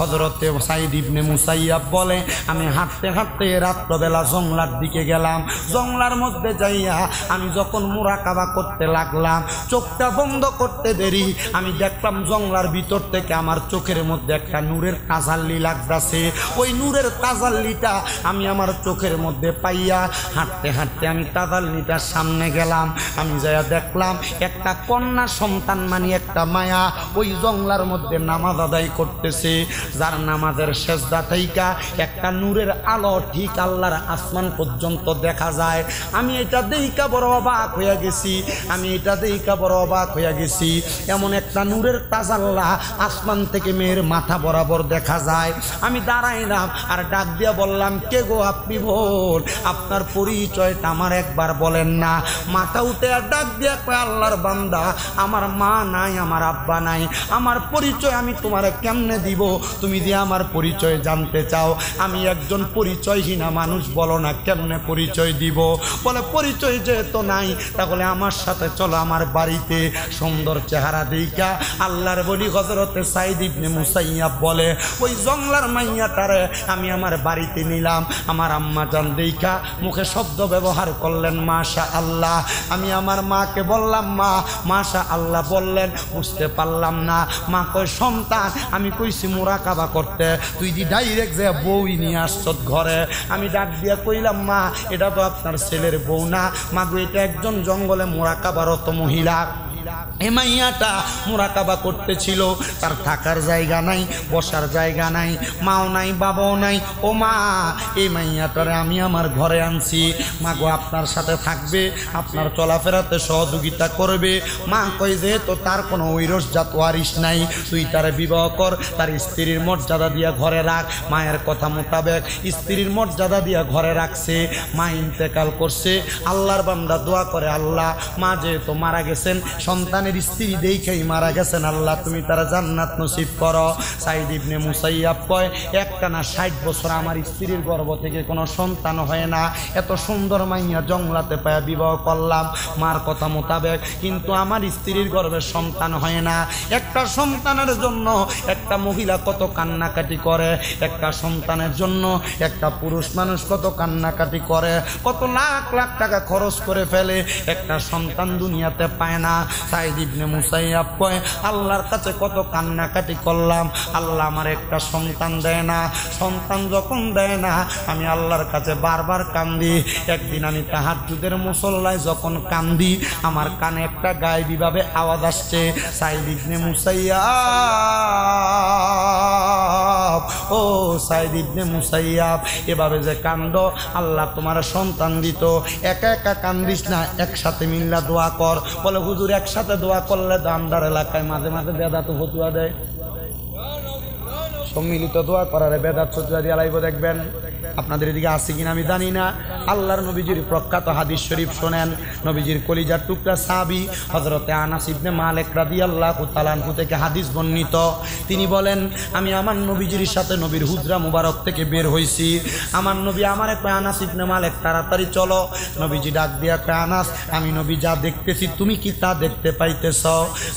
হযরতে সাঈদ ইবনে মুসাইয়াব বলে আমি হাঁটতে হাঁটতে রাত্রবেলা জংলার দিকে গেলাম। জংলার মধ্যে যাইয়া আমি যখন মুরাকাবা করতে লাগলাম, চোখটা বন্ধ করতে দেরি আমি দেখলাম জংলার ভিতর থেকে আমার চোখের মধ্যে একটা নূরের তাজাল্লি লাগতাছে। ওই নূরের তাজাল্লিটা আমি আমার চোখের মধ্যে পাইয়া হাঁটতে হাঁটতে আমি তাজাল্লিটার সামনে গেলাম। আমি যাইয়া দেখলাম একটা কন্যা সন্তান মানে একটা মায়া ওই জংলার মধ্যে নামাজ আদায় করতেছে, যার নামাজের সেজদা থেকে একটা নূরের আলো ঠিক আল্লাহর আসমান পর্যন্ত দেখা যায়। আমি এটা দেইকা বড় অবাক হইয়া গেছি, এমন একটা নূরের তাজাল্লা আসমান থেকে মেয়ের মাথা বরাবর দেখা যায়। আমি দাঁড়াইলাম আর ডাক দিয়া বললাম, কে গো আপনি? বোন, আপনার পরিচয়টা আমার একবার বলেন না। মাথা উঠে আর ডাক দিয়া কয়, আল্লাহর বান্দা, আমার মা নাই, আমার আব্বা নাই, আমার পরিচয় আমি তোমার কেমনে দিব? তুমি দিয়ে আমার পরিচয় জানতে চাও? আমি একজন পরিচয়হীনা মানুষ, বলো না কেমনে পরিচয় দিব? বলে পরিচয় যেহেতু নাই তাহলে আমার সাথে চলো আমার বাড়িতে। সুন্দর চেহারা দেইখা আল্লাহর বলি হযরতে সাঈদ ইবনে মুসাইয়াব বলে ওই জংলার মাইয়াটারে আমি আমার বাড়িতে নিলাম। আমার আম্মা জান দেইখা মুখে শব্দ ব্যবহার করলেন মাশা আল্লাহ। আমি আমার মাকে বললাম, মা মাশা আল্লাহ বললেন, বুঝতে পারলাম না। মা কয়, সন্তান আমি কইছি মুরাকাবা করতে, তুই দি ডাইরেক্ট যে বউই নিয়ে আসছ ঘরে। আমি ডাক দিয়া কইলাম, মা এটা তো আপনার ছেলের বউ না, মা গো এটা একজন জঙ্গলে মুরাকাবারত মহিলা। এই মাইয়াটা মুরাকাবা করতেছিল, তার থাকার জায়গা নাই, বসার জায়গা নাই, মাও নাই, বাবাও নাই। ও মা, এই মাইয়াটারে আমি আমার ঘরে আনছি, মা গো আপনার সাথে থাকবে, আপনার চলাফেরাতে সহযোগিতা করবে। মা কই, যেহেতু তার কোনো ঐরসজাত ওয়ারিশ নাই, তুই তার বিবাহ কর, তার স্ত্রীর মর্যাদা দিয়া ঘরে রাখ। মায়ের কথা মোতাবেক স্ত্রীর মর্যাদা দিয়া ঘরে রাখছে। মা ইন্তেকাল করছে। আল্লাহর বান্দা দোয়া করে, আল্লাহ মা যেহেতু মারা গেছেন, সন্তানের স্ত্রী দেখেই মারা গেছেন, আল্লাহ তুমি তারা জান্নাত নসিব করো। সাঈদ ইবনে মুসাইয়াব কয়, একটানা 60 বছর আমার স্ত্রীর গর্ভ থেকে কোনো সন্তান হয় না, এত সুন্দর মাইয়া জংলাতে পায়া বিবাহ করলাম মার কথা মোতাবেক, কিন্তু আমার স্ত্রীর গর্ভে সন্তান হয় না। একটা সন্তানের জন্য একটা মহিলা কত কান্নাকাটি করে, একটা সন্তানের জন্য একটা পুরুষ মানুষ কত কান্নাকাটি করে, কত লাখ লাখ টাকা খরচ করে ফেলে, একটা সন্তান দুনিয়াতে পায় না। সাঈদ ইবনে মুসাইয়াব কয়, আল্লাহর কাছে কত কান্নাকাটি করলাম, আল্লাহ আমার একটা সন্তান দেয় না। সন্তান যখন দেয় না আমি আল্লাহর কাছে বারবার কান্দি। একদিন আমি তাহাজ্জুদের মুসল্লায় যখন কান্দি, আমার কানে একটা গায়েবীভাবে আওয়াজ আসছে, সাঈদ ইবনে মুসাইয়াব, ও সাঈদ ইবনে মুসাইয়াব, এভাবে যে কান্দ, আল্লাহ তোমার সন্তান দিত, একা একা কান্দিস না, একসাথে মিল্লা দোয়া কর। বলে হুজুর একসাথে দোয়া করলে দামদার এলাকায় মাঝে মাঝে বেদাত ফতুয়া দেয়, সম্মিলিত দোয়া করারে বেদাত ফতুয়া দিয়ে লাইব, দেখবেন আপনাদের এদিকে আছে কিনা আমি জানি না। আল্লাহর নবীজির প্রখ্যাত হাদিস শরীফ শোনেন। নবীজির কলিজার টুকরা সাহাবী হযরতে আনাস ইবনে মালিক রাদিয়াল্লাহু তাআলা আনহু থেকে হাদিস বর্ণিত। তিনি বলেন, আমি আমার নবীজির সাথে নবীর হুজরা মুবারক থেকে বের হইছি। আমার নবী আমারে কয়, আনাস ইবনে মালিক তাড়াতাড়ি চলো। নবীজি ডাক দিয়া কয়, আনাস আমি নবী যা দেখতেছি তুমি কি তা দেখতে পাইতেছ?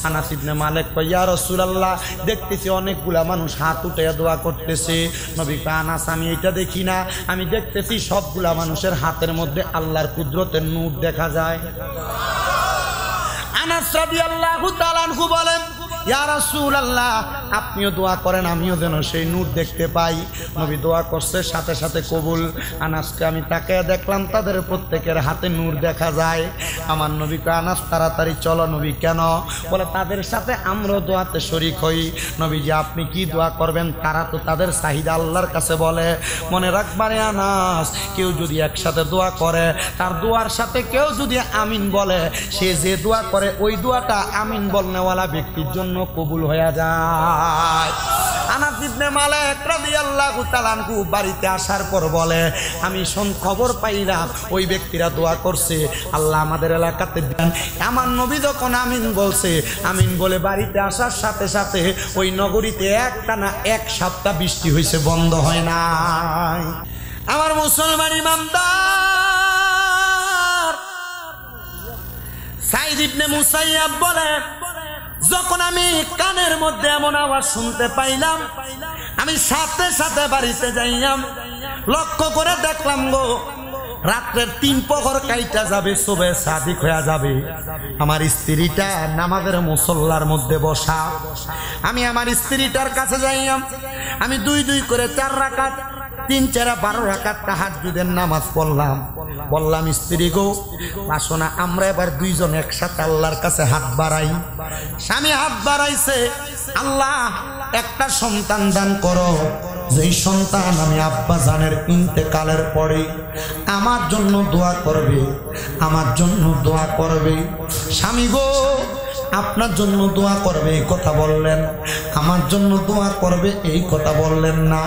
আনাস ইবনে মালিক কয়, ইয়া রাসূলুল্লাহ, দেখতেছি অনেকগুলা মানুষ হাত উঠাইয়া দোয়া করতেছে। নবী কয়, আনাস আমি এটা দেখি না, আমি দেখতেছি সবগুলা মানুষের হাতের মধ্যে আল্লাহর কুদরতের নূর দেখা যায়। আনাস রাদিয়াল্লাহু তাআলা আনহু বলেন, ইয়া রাসূলুল্লাহ, আপনিও দোয়া করেন আমিও যেন সেই নূর দেখতে পাই। নবী দোয়া করছে, সাথে সাথে কবুল। আনাসকে আমি তাকে দেখলাম, তাদের প্রত্যেকের হাতে নূর দেখা যায়। আমার নবী কয়, আনাস তাড়াতাড়ি চলো। নবী কেন? বলে তাদের সাথে আমরাও দোয়াতে শরীক হই। নবীজি আপনি কি দোয়া করবেন? তারা তো তাদের চাহিদা আল্লাহর কাছে বলে। মনে রাখবারে আনাস, কেউ যদি একসাথে দোয়া করে, তার দোয়ার সাথে কেউ যদি আমিন বলে, সে যে দোয়া করে ওই দোয়াটা আমিন বলনেওয়ালা ব্যক্তির জন্য কবুল হয়ে যায়। আনাস ইবনে মালিক রাদিয়াল্লাহু তাআলা আনহু বাড়িতে আসার পর বলে, আমি খবর পাইলাম ওই ব্যক্তিরা দোয়া করছে, আল্লাহ আমাদের এলাকাতে দেন। আমার নবী যখন আমিন বলছে, আমিন বলে বাড়িতে আসার সাথে সাথে ওই নগরীতে একটানা 1 সপ্তাহ বৃষ্টি হয়েছে, বন্ধ হয় নাই। আমার মুসলমান ইমানদার, সাঈদ ইবনে মুসাইয়াব বলে, যখন আমি কানের মধ্যে এমন আওয়াজ শুনতে পাইলাম, আমি সাথে সাথে বাড়িতে যাইলাম, লক্ষ্য করে দেখলাম গো রাত্রের 3 প্রহর কাইটা যাবে, সবে সাদিক হয়ে যাবে, আমার স্ত্রীটা নামাজের মুসল্লার মধ্যে বসা। আমি আমার স্ত্রীটার কাছে যাইলাম, আমি 2 করে 4 রাকাত, 3 4 12 রাকাত তাহাজ্জুদের নামাজ পড়লাম। বললাম স্ত্রী গো আসো না, আমরা এবার 2 জন একসাথে আল্লাহর কাছে হাত বাড়াই। স্বামী হাত বাড়াইছে, আল্লাহ একটা সন্তান দান করো, যেই সন্তান আমি আব্বা জানের ইন্তেকালের পরে আমার জন্য দোয়া করবে, আমার জন্য দোয়া করবে। স্বামী গো আপনার জন্য দোয়া করবে এই কথা বললেন, আমার জন্য দোয়া করবে এই কথা বললেন না।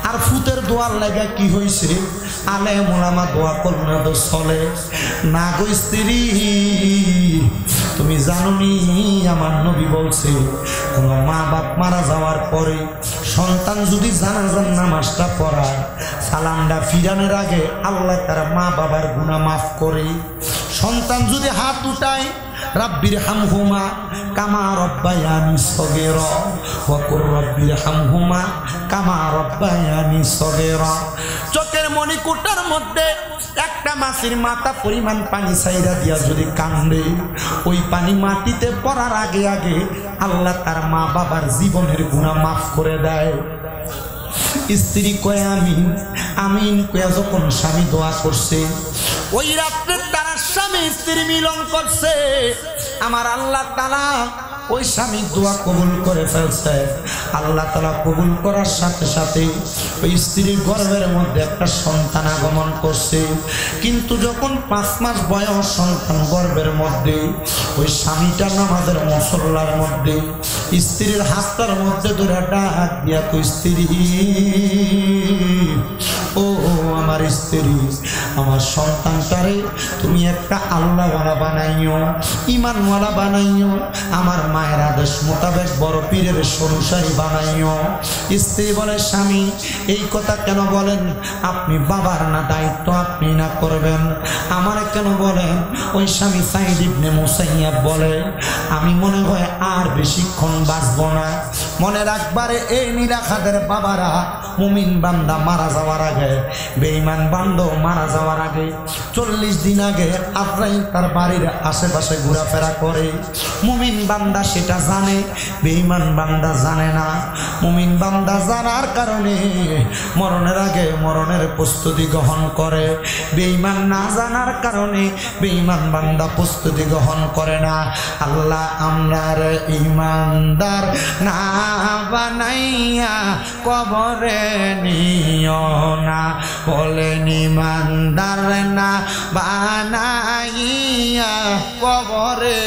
আর ফুতের দোয়ার লাগা কি হয়েছে, আলেম ওলামা দোয়া করলে তো চলে না গো স্ত্রী। তুমি জানো নি আমার নবী বলছে কোন মা বাপ মারা যাওয়ার পরে সন্তান যদি জানাজার নামাজটা পড়ায়, সালামটা ফিরানোর আগে আল্লাহ তার মা বাবার গুনাহ মাফ করে। সন্তান যদি হাত উঠায় রাব্বির হামহুমা কামা রব্বায়ানি সগীরা ওয়া কুর রাব্বির হামহুমা কামা রব্বায়ানি সগীরা। চোখের মণিকুটার মধ্যে একটা মাছের মাথা পরিমাণ পানি ছাইরা দিয়া যদি কান্দে, ওই পানি মাটিতে পড়ার আগে আগে আল্লাহ তার মা বাবার জীবনের গুনাহ মাফ করে দেয়। স্ত্রী কয়ে আমিন আমিন কয়ে যখন স্বামী দোয়া করছে, ওই রাত্রে তারা স্বামী স্ত্রী মিলন করছে, আমার আল্লাহ তাআলা ওই স্বামী দোয়া কবুল করে ফেলছে। আল্লাহ তাআলা কবুল করার সাথে সাথে ওই স্ত্রীর গর্ভের মধ্যে একটা সন্তান আগমন করছে। কিন্তু যখন 5 মাস বয়স সন্তান গর্ভের মধ্যে, ওই স্বামীটা নামাজের মুসল্লার মধ্যে স্ত্রীর হাতটার মধ্যে ধরে ডাক দিয়া কই স্ত্রী ও আমার স্ত্রী, আমার সন্তানটারে তুমি একটা আল্লাহওয়ালা বানাইও, ইমানওয়ালা বানাইও, আমার মায়ের আদেশ মোতাবেক বড় পীরের অনুসারী বানাইও। স্ত্রী বলে স্বামী এই কথা কেন বলেন, আপনি বাবার না দায়িত্ব আপনি না করবেন, আমার কেন বলেন? ওই স্বামী সাইদ ইবনে মুসাইয়াব বলে আমি মনে হয় আর বেশিক্ষণ বাঁচব না। মনে রাখবারে এই নিরাখাদের বাবারা মুমিন বান্দা মারা যাওয়ার আগে, বেঈমান বান্দা মারা যাওয়ার আগে 40 দিন আগে আজরাইল তার বাড়ির আশেপাশে ঘোরাফেরা করে। মুমিন বান্দা সেটা জানে, বেঈমান বান্দা জানে না। মুমিন বান্দা জানার কারণে মরণের আগে মরণের প্রস্তুতি গ্রহণ করে, বেঈমান না জানার কারণে বেঈমান বান্দা প্রস্তুতি গ্রহণ করে না। আল্লাহ আমরার ঈমানদার না বানাইয়া কবরে নিও না, বলেন ঈমানদার না বানাইয়া কবরে,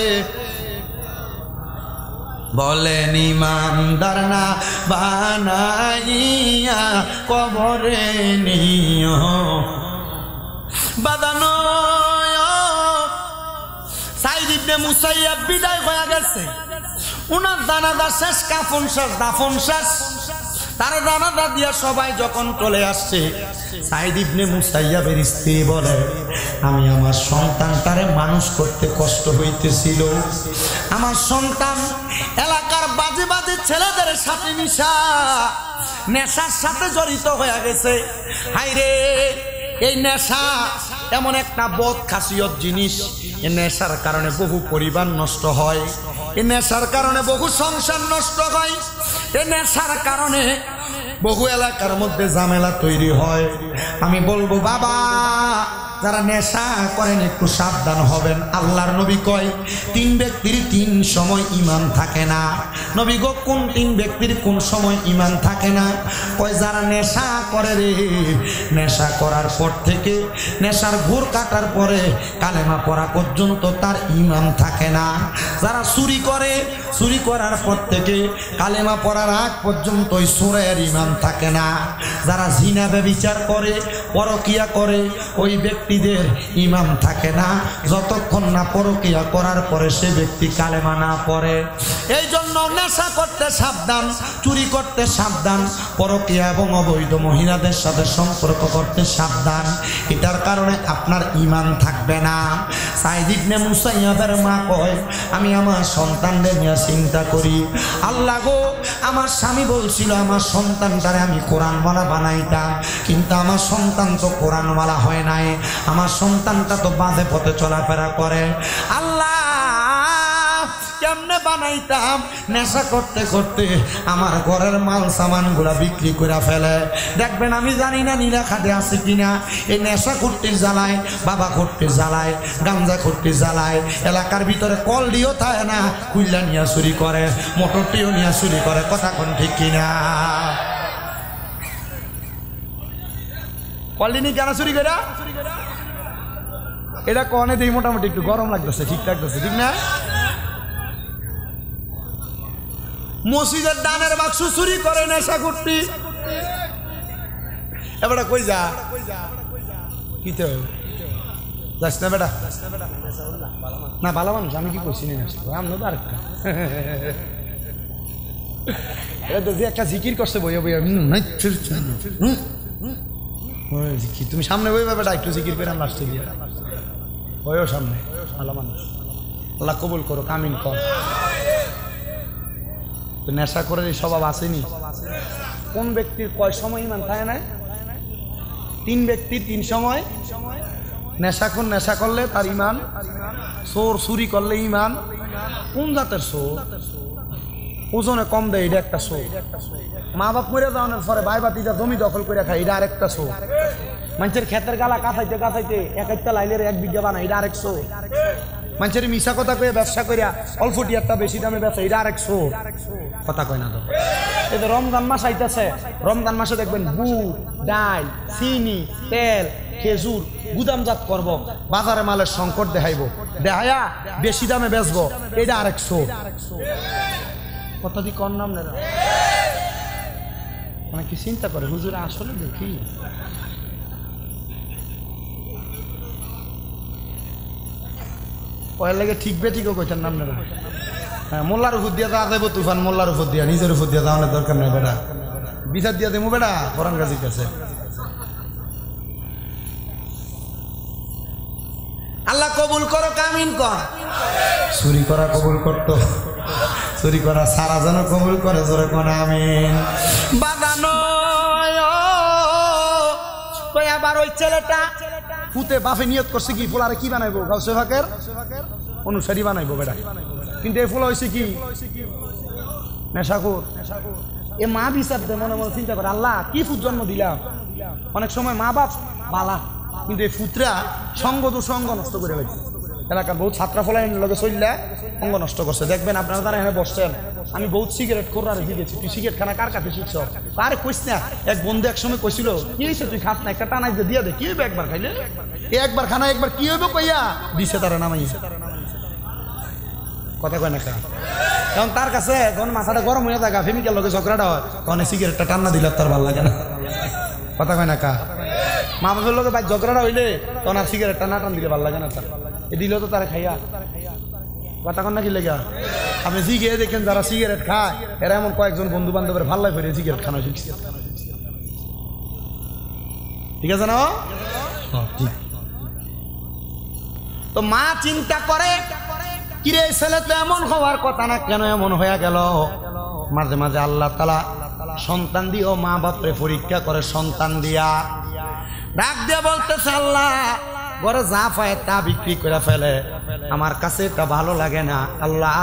বলেন ঈমানদার না বানাইয়া কবরে নিও। বাদানো সাইদ ইবনে মুসাইয়াব বিদায় হয়ে গেছে, উনার জানাজা শেষ, কাফন শেষ, দাফন শেষ। তার জানাজা দিয়া সবাই যখন চলে আসছে, সাইদ ইবনে মুসাইয়াবের স্ত্রী বলে আমি আমার সন্তানটারে মানুষ করতে কষ্ট হইতেছিল, আমার সন্তান এলাকার বাজে বাজে ছেলেদের সাথে নেশার সাথে জড়িত হয়ে গেছে। হায়রে এই নেশা এমন একটা বদ খাসিয়ত জিনিস, এই নেশার কারণে বহু পরিবার নষ্ট হয়, এই নেশার কারণে বহু সংসার নষ্ট হয়, এই নেশার কারণে বহু এলাকার মধ্যে ঝামেলা তৈরি হয়। আমি বলবো বাবা যারা নেশা করেন একটু সাবধান হবেন। আল্লাহর নবী কয় 3 ব্যক্তির 3 সময় ঈমান থাকে না। নবী গো কোন 3 ব্যক্তির কোন সময় ঈমান থাকে না? কয় যারা নেশা করে রে, নেশা করার পর থেকে নেশার ঘোর কাটার পরে কালেমা পড়া পর্যন্ত তার ঈমান থাকে না। যারা চুরি করে, চুরি করার পর থেকে কালেমা পড়ার আগ পর্যন্ত ওই চোরের ঈমান থাকে না। যারা জিনা ব্যভিচার করে, পরকিয়া করে, ওই ব্যক্তি ব্যক্তিদের ঈমান থাকে না যতক্ষণ না পরকিয়া করার পরে সে ব্যক্তি কালেমা না পড়ে। এই জন্য নেশা করতে সাবধান, চুরি করতে সাবধান, পরকিয়া এবং অবৈধ মহিলাদের সাথে সম্পর্ক করতে সাবধান। এটার কারণে আপনার ঈমান থাকবে না। সাইদ ইবনে মুসাইয়াবের মা কয়, আমি আমার সন্তানদের নিয়ে চিন্তা করি, আল্লাহ গো আমার স্বামী বলছিল আমার সন্তানটারে আমি কোরআনওয়ালা বানাইতাম, কিন্তু আমার সন্তান তো কোরআনওয়ালা হয় নাই, আমার সন্তানটা তো বাজে পথে চলাফেরা করে। আল্লাহ কেমনে বানাইতাম? নেশা করতে করতে আমার ঘরের মাল সামানগুলা বিক্রি করে ফেলে। দেখবেন আমি জানি না নীলাখাতে আছে কিনা, এই নেশা করতে জ্বালায়, বাবা করতে জ্বালায়, গাঞ্জা করতে জ্বালায়, এলাকার ভিতরে কল দিও থাকে না, কুইল্লা নিয়ে চুরি করে, মোটরটিও নিয়ে চুরি করে। কথা কোন ঠিক কিনা? কলিনি কেন চুরি করে? এটা কনে দিই মোটামুটি একটু গরম লাগতেছে, ঠিক লাগতেছে, ঠিক না? মসজিদের দানের বাক্স চুরি করে নেশা করতি। এবারে কই যা কি তো যাস না বেটা? না ভালো মানুষ, আমি কি করছি না আমরা তো আরেকটা একটা জিকির করছে বইয়া বইয়া। তুমি সামনে বইবা বেটা, একটু জিকির করে আমরা আসতে দিয়ে বইও সামনে। ভালো মানুষ, আল্লাহ কবুল করো, আমিন কর। নেশা করে এই স্বভাব আসেনি। কোন ব্যক্তির কয় সময় ঈমান থাকে না? 3 ব্যক্তির 3 সময়। নেশাখোর নেশা করলে তার ঈমান, চোর চুরি করলে ঈমান। কোন জাতের চোর? ওজনে কম দেয়, এটা একটা চোর। মা বাপ মরে যাওয়ার পরে ভাই বাতিটা জমি দখল করে খায়, এটা আরেকটা চোর। মানুষের ক্ষেতের গালা কাছাইতে কাছাইতে একটা লাইনের 1 বিঘা বানায়, এটা আরেক চোর। মানুষের মিশা কথা কয়ে ব্যবসা করিয়া অল্প টিয়ারটা বেশি দামে ব্যবসা, এটা আরেক চোর। কথা কয় না তো? এই রমজান মাস আইতেছে, রমজান মাসে দেখবেন বুট, ডাল, চিনি, তেল, খেজুর গুদামজাত করব, বাজারে মালের সংকট দেখাইব, দেখাইয়া বেশি দামে বেচবো, এটা আরেক চোর। কথা দি কর নাম না, মানে কি চিন্তা করে হুজুর আসলে দেখি ওর লাগে ঠিক বেঠিকও কইতার নাম না। হ্যাঁ, মোল্লার উপর দিয়া যা যাইব তুফান, মোল্লার উপর দিয়া, নিজের উপর দিয়া যাওয়ানোর দরকার নেই বেটা। বিচার দিয়া দেবো বেটা, কোরআন গাজির কাছে। আল্লাহ কবুল করো, আমিন কর। চুরি করা কবুল করতো, চুরি করা সারা যেন কবুল করে, জোরে কোন আমিন। বাগানো আবার ওই ছেলেটা ফুতে বাপে নিয়ত করছে কি ফুলারে কি বানাইবো, গাউসে ফাঁকের অনুসারী বানাইবো বেটা। কিন্তু এই ফুল হয়েছে কি নেশাখোর। এ মা বিচার দে, মনে মনে চিন্তা করে আল্লাহ কি ফুট জন্ম দিলাম। অনেক সময় মা বাপ বালা, কিন্তু এই ফুতরা সঙ্গ তো সঙ্গ নষ্ট করে ফেলছে। এলাকার বহুত ছাত্রা ফলাই লগে চললে অঙ্গ নষ্ট করছে। দেখবেন আপনারা তারা এখানে বসছেন, আমি বহুত সিগারেট করার শিখেছি। তুই সিগারেট খানা কার কাছে শিখছ? আরে কইস না, এক বন্ধু এক সময় কইছিল কি হয়েছে তুই খাস না, একটা টানাই দিয়ে দে। কি হইবে একবার খাইলে? একবার খানা একবার কি হইবে কইয়া দিছে তারা নামাই। কথা কয় না কা? কারণ তার কাছে যখন মাথাটা গরম হয়ে থাকে, ফেমিকের লগে ঝগড়াটা হয়, তখন সিগারেটটা টান্না দিলে তার ভালো লাগে না। কথা কয় না কা? মা বাপের লোকে ভাই ঝগড়াটা হইলে তখন আর সিগারেটটা না টান দিলে ভালো লাগে না তার। এ দিল তো তারা খাইয়া। কথা কন না কি লেগা? আপনি জিগে দেখেন যারা সিগারেট খায়, এরা এমন কয়েকজন বন্ধু বান্ধবের ভাল্লাই ফেরে সিগারেট খানা শিখছে। ঠিক আছে না? ঠিক। তো মা চিন্তা করে কিরে ছেলে তো এমন হওয়ার কথা না, কেন এমন হয়ে গেল? মাঝে মাঝে আল্লাহ তাআলা সন্তান দিয়েও মা বাপরে পরীক্ষা করে। সন্তান দিয়া ডাক দিয়ে বলতেছে আল্লাহ ঘরে যা পায় তা বিক্রি করে ফেলে, আমার কাছে এটা ভালো লাগে না। আল্লাহ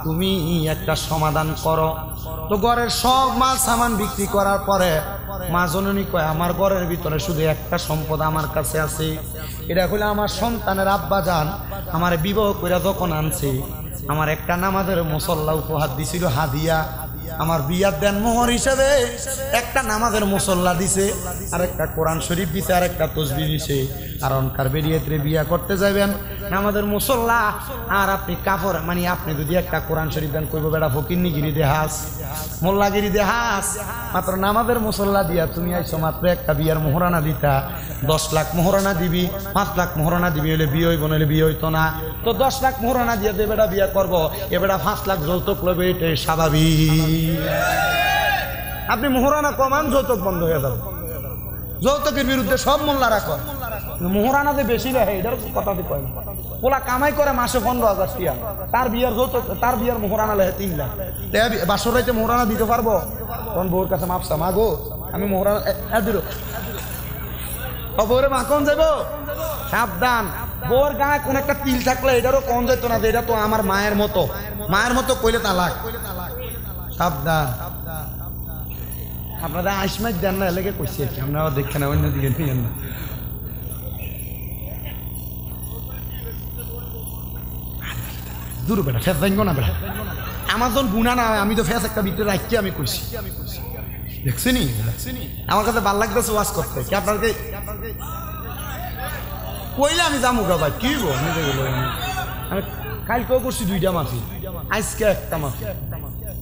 তুমি একটা সমাধান করো। তো ঘরের সব মাল সামান বিক্রি করার পরে মা জননী কয় আমার ঘরের ভিতরে শুধু একটা সম্পদ আমার কাছে আছে, এটা হলো আমার সন্তানের আব্বা জান আমার বিবাহ করে যখন আনছে আমার একটা নামাজের মুসল্লা উপহার দিছিল হাদিয়া। আমার বিয়ার দেন মোহর হিসেবে একটা নামাজের মুসল্লা দিছে, আর একটা কোরআন শরীফ দিছে, আর একটা তসবিহ দিছে। কারণ কার বেরিয়েতে বিয়া করতে যাবেন আমাদের মুসল্লা আর আপনি কাপড় মানে আপনি যদি একটা কোরআন শরীফ দেন কইব বেটা ফকিন্নিগিরি দেহাস মোল্লাগিরি দেহাস মাত্র নামাজের মুসল্লা দিয়া তুমি আইছো মাত্র একটা বিয়ার মোহরানা দিতা 10 লাখ মোহরানা দিবি 5 লাখ মোহরানা দিবি হলে বিয়ে হইব নইলে বিয়ে হইতো না তো 10 লাখ মোহরানা দিয়ে দে বেটা বিয়া করবো এ বেটা 5 লাখ যৌতুক লবে এটাই স্বাভাবিক আপনি মোহরানা কমান যৌতুক বন্ধ হয়ে যাবে যৌতুকের বিরুদ্ধে সব মোল্লা রাখো মোহরানাতে বেশি রাখে এটার কথা কয় না পোলা কামাই করে মাসে 15,000 টাকা তার বিয়ার যৌতুক তার বিয়ার মোহরানা লেহে 3 লাখ বাসর রাইতে মোহরানা দিতে পারবো তখন বউর কাছে মাপসা মা গো আমি মোহরানা দিল বউরে মা কোন যাবো সাবধান বউর গায়ে কোন একটা তিল থাকলে এটারও কম যেত না যে এটা তো আমার মায়ের মতো কইলে তালাক সাবধান আপনারা আইসমাইক দেন না এলাকে কইছি আর কি আপনারা দেখেন না অন্যদিকে নিয়েন না দূর বেটা ফেস ভাঙবো না বেটা আমার যখন গুণা না আমি তো ফেস একটা ভিতরে রাখছি আমি কইছি দেখছিনি আমার কাছে ভাল লাগতেছে ওয়াজ করতে কি আপনাকে কইলে আমি যাবো গা ভাই কি গো আমি কালকেও করছি 2টা মাফি আজকে একটা মাফি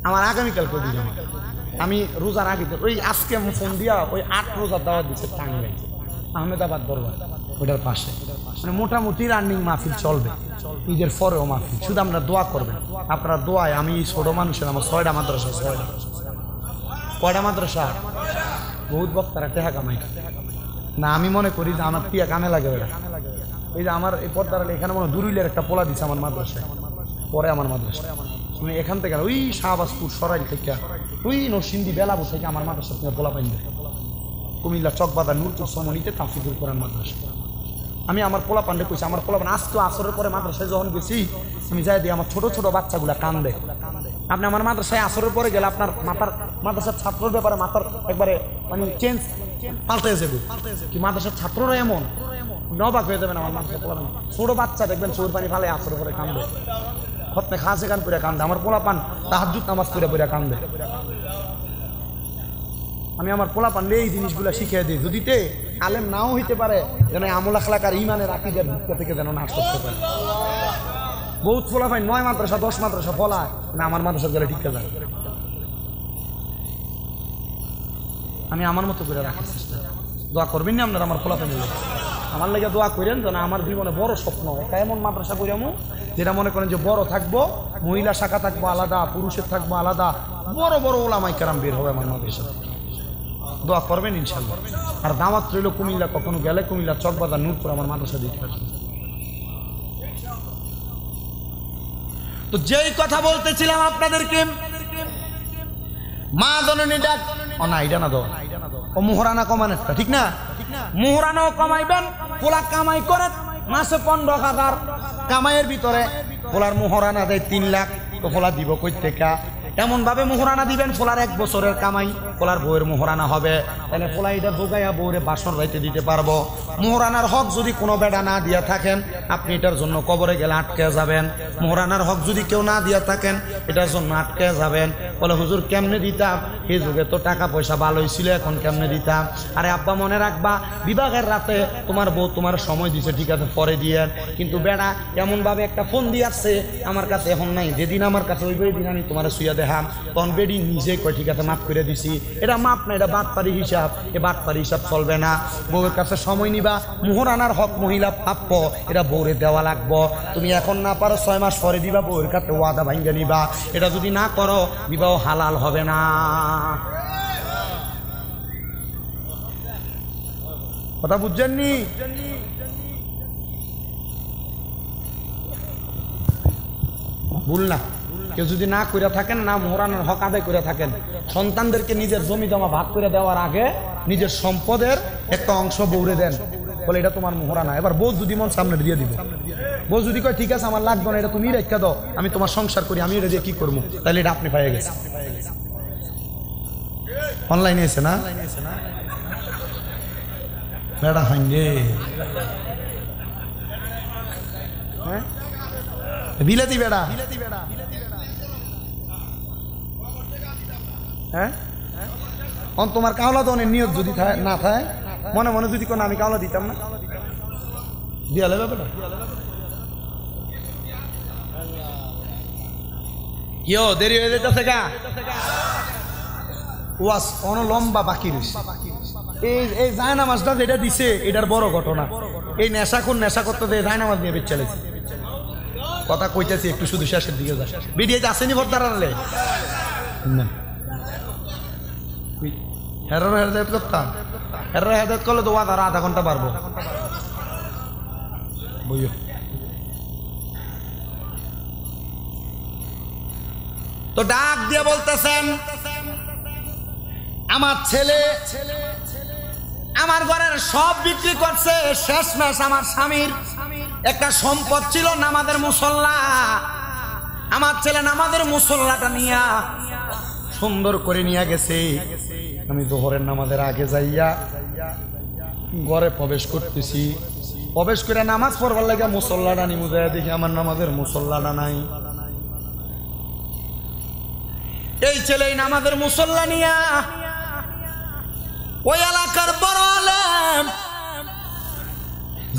আমার আগামীকালকেও 2টা মাফি আমি রোজার আগে ওই আজকে ফোন দিয়া ওই 8 রোজার দাওয়াত দিচ্ছে টাঙ্গাইলে আহমেদাবাদ দরবার ওইটার পাশে মানে মোটামুটি রানিং মাহফিল চলবে ঈদের পরেও মাহফিল শুধু আমরা দোয়া করবেন আপনারা দোয়ায় আমি ছোট মানুষের আমার 6টা মাদ্রাসা 6টা কয়টা মাদ্রাসা বহুত বক্তারা টেহা কামাই না আমি মনে করি যে আমার টিয়া কামে লাগে ওরা এই যে আমার এই পর্দার এখানে মনে দুরুইলের একটা পোলা দিচ্ছে আমার মাদ্রাসায় পরে আমার মাদ্রাসায় তুমি এখান থেকে ওই শাহবাজপুর সরাইল থেকে ওই নরসিংদী বেলাবু থেকে আমার মাদ্রাসা তুমি পোলা পাইন কুমিল্লা চকবাজার নূরপুর সমনিতে তাফসীরুল কোরআন মাদ্রাসা আমি আমার পোলা পান্ডে কইছি আমার পোলা আজ তো আসরের পরে মাদ্রাসায় যখন গেছি আমি যাই দিই আমার ছোট ছোট বাচ্চাগুলা কান্দে আপনি আমার মাদ্রাসায় আসরের পরে গেলে আপনার মাদ্রাসার ছাত্রর ব্যাপারে মাথার একবারে মানে চেঞ্জ পাল্টে যাবে কি মাদ্রাসার ছাত্ররা এমন নবাক হয়ে যাবেন আমার মাদ্রাসা পোলা ছোট বাচ্চা দেখবেন চোর পানি ফালে আসরের পরে কান্দে খতমে খাসে গান করে কান্দে আমার পোলা পান তাহাজ্জুদ নামাজ পড়ে কান্দে আমি আমার পোলা পান্ডে এই জিনিসগুলো শিখিয়ে দিই যদিতে আলেম নাও হইতে পারে যেন আমল আখলাক আর ইমানের আকিদার ভিতর থেকে যেন নাশ করতে পারে বহুত ফোলা পাই 9 মাদ্রাসা 10 মাদ্রাসা ফলা না আমার মাদ্রাসা গেলে ঠিক যায় আমি আমার মতো করে রাখার চেষ্টা দোয়া করবেন না আপনারা আমার ফোলা পানি আমার লাগে দোয়া করেন যেন আমার জীবনে বড় স্বপ্ন একটা এমন মাদ্রাসা করিয়ামু যেটা মনে করেন যে বড় থাকবো মহিলা শাখা থাকবো আলাদা পুরুষের থাকবো আলাদা বড় বড় ওলামায়ে কেরাম বের হবে আমার মাদ্রাসা দোয়া করবেন ইনশাআল্লাহ আর দাওয়াত রইল কুমিল্লা কখনো গেলে কুমিল্লা চকবাজার নূরপুর আমার মাদ্রাসা দিতে আসবে তো যেই কথা বলতেছিলাম আপনাদেরকে মা জননী ডাক ও না এটা না দো ও মোহরানা কমানেরটা ঠিক না মোহরানাও কমাইবেন পোলা কামাই করে মাসে 15,000 কামাইয়ের ভিতরে পোলার মোহরানা দেয় 3 লাখ তো পোলা দিব কই থেকে এমন ভাবে মোহরানা দিবেন পোলার 1 বছরের কামাই পোলার বউয়ের মোহরানা হবে তাহলে পোলা এটা বোগাইয়া বউরে বাসন রাইতে দিতে পারবো মোহরানার হক যদি কোনো বেড়া না দিয়া থাকেন আপনি এটার জন্য কবরে গেলে আটকে যাবেন মোহরানার হক যদি কেউ না দিয়া থাকেন এটার জন্য আটকে যাবেন বলে হুজুর কেমনে দিতাম এই যুগে তো টাকা পয়সা ভালোই ছিল এখন কেমনে দিতাম আরে আব্বা মনে রাখবা বিবাহের রাতে তোমার বউ তোমার সময় দিছে ঠিক আছে পরে দিয়েন কিন্তু বেড়া এমন ভাবে একটা ফোন দিয়ে আসছে আমার কাছে এখন নাই যেদিন আমার কাছে ওই দিন আমি তোমার শুয়ে দেখাম তখন বেডি নিজে কয় ঠিক আছে মাফ করে দিছি এটা মাপ না এটা বাটপারি হিসাব এ বাটপারি হিসাব চলবে না বউয়ের কাছে সময় নিবা মোহরানার হক মহিলা প্রাপ্য এটা বউরে দেওয়া লাগবো তুমি এখন না পারো 6 মাস পরে দিবা বউয়ের কাছে ওয়াদা ভাঙ্গে নিবা এটা যদি না করো বিবাহ হালাল হবে না কথা বুঝছেননি ভুল না কেউ যদি না করে থাকেন না মোহরানার হক আদায় করে থাকেন সন্তানদেরকে নিজের জমি জমা ভাগ করে দেওয়ার আগে নিজের সম্পদের একটা অংশ বউরে দেন বলে এটা তোমার মোহরানা এবার বউ যদি মন সামনে দিয়ে দিব বউ যদি কয় ঠিক আছে আমার লাগবে না এটা তুমি রেখে দাও আমি তোমার সংসার করি আমি এটা দিয়ে কি করবো তাহলে এটা আপনি পাইয়ে গেছেন অনলাইনে এসে না বেড়া হাঙ্গে হ্যাঁ বিলাতি বেড়া হ্যাঁ তোমার কাওলা দনের নিয়ত যদি না থাকে মনে মনে যদি কোনো আমি কাওলা দিতাম না দিয়া লেবে বেটা কিও দেরি হয়ে যেতেছে গা ওয়াজ অন লম্বা বাকি রয়েছে এই জায়নামাজটা যেটা দিছে এটার বড় ঘটনা এই নেশা করতে দিয়ে জায়নামাজ নিয়ে বেচ চলেছে কথা কইতেছি একটু শুধু শেষের দিকে যা ভিডিওতে আসেনি ভোটার আনলে না হেরার হেদায়ত করতাম হেরার হেদায়ত করলে তো ওয়াজ আরো আধা ঘন্টা পারবো বুঝো তো ডাক দিয়ে বলতেছেন আমার ছেলে আমার ঘরের সব বিক্রি করছে শেষ মাস আমার স্বামীর একটা সম্পদ ছিল নামাজের মুসল্লা আমার ছেলে নামাজের মুসল্লাটা নিয়া সুন্দর করে নিয়ে গেছে আমি জোহরের নামাজের আগে যাইয়া ঘরে প্রবেশ করতেছি প্রবেশ করে নামাজ পড়বার লাগে মুসল্লাটা নিমু যায় দেখি আমার নামাজের মুসল্লাটা নাই এই ছেলে নামাজের মুসল্লা নিয়া ওই এলাকার বড় আলেম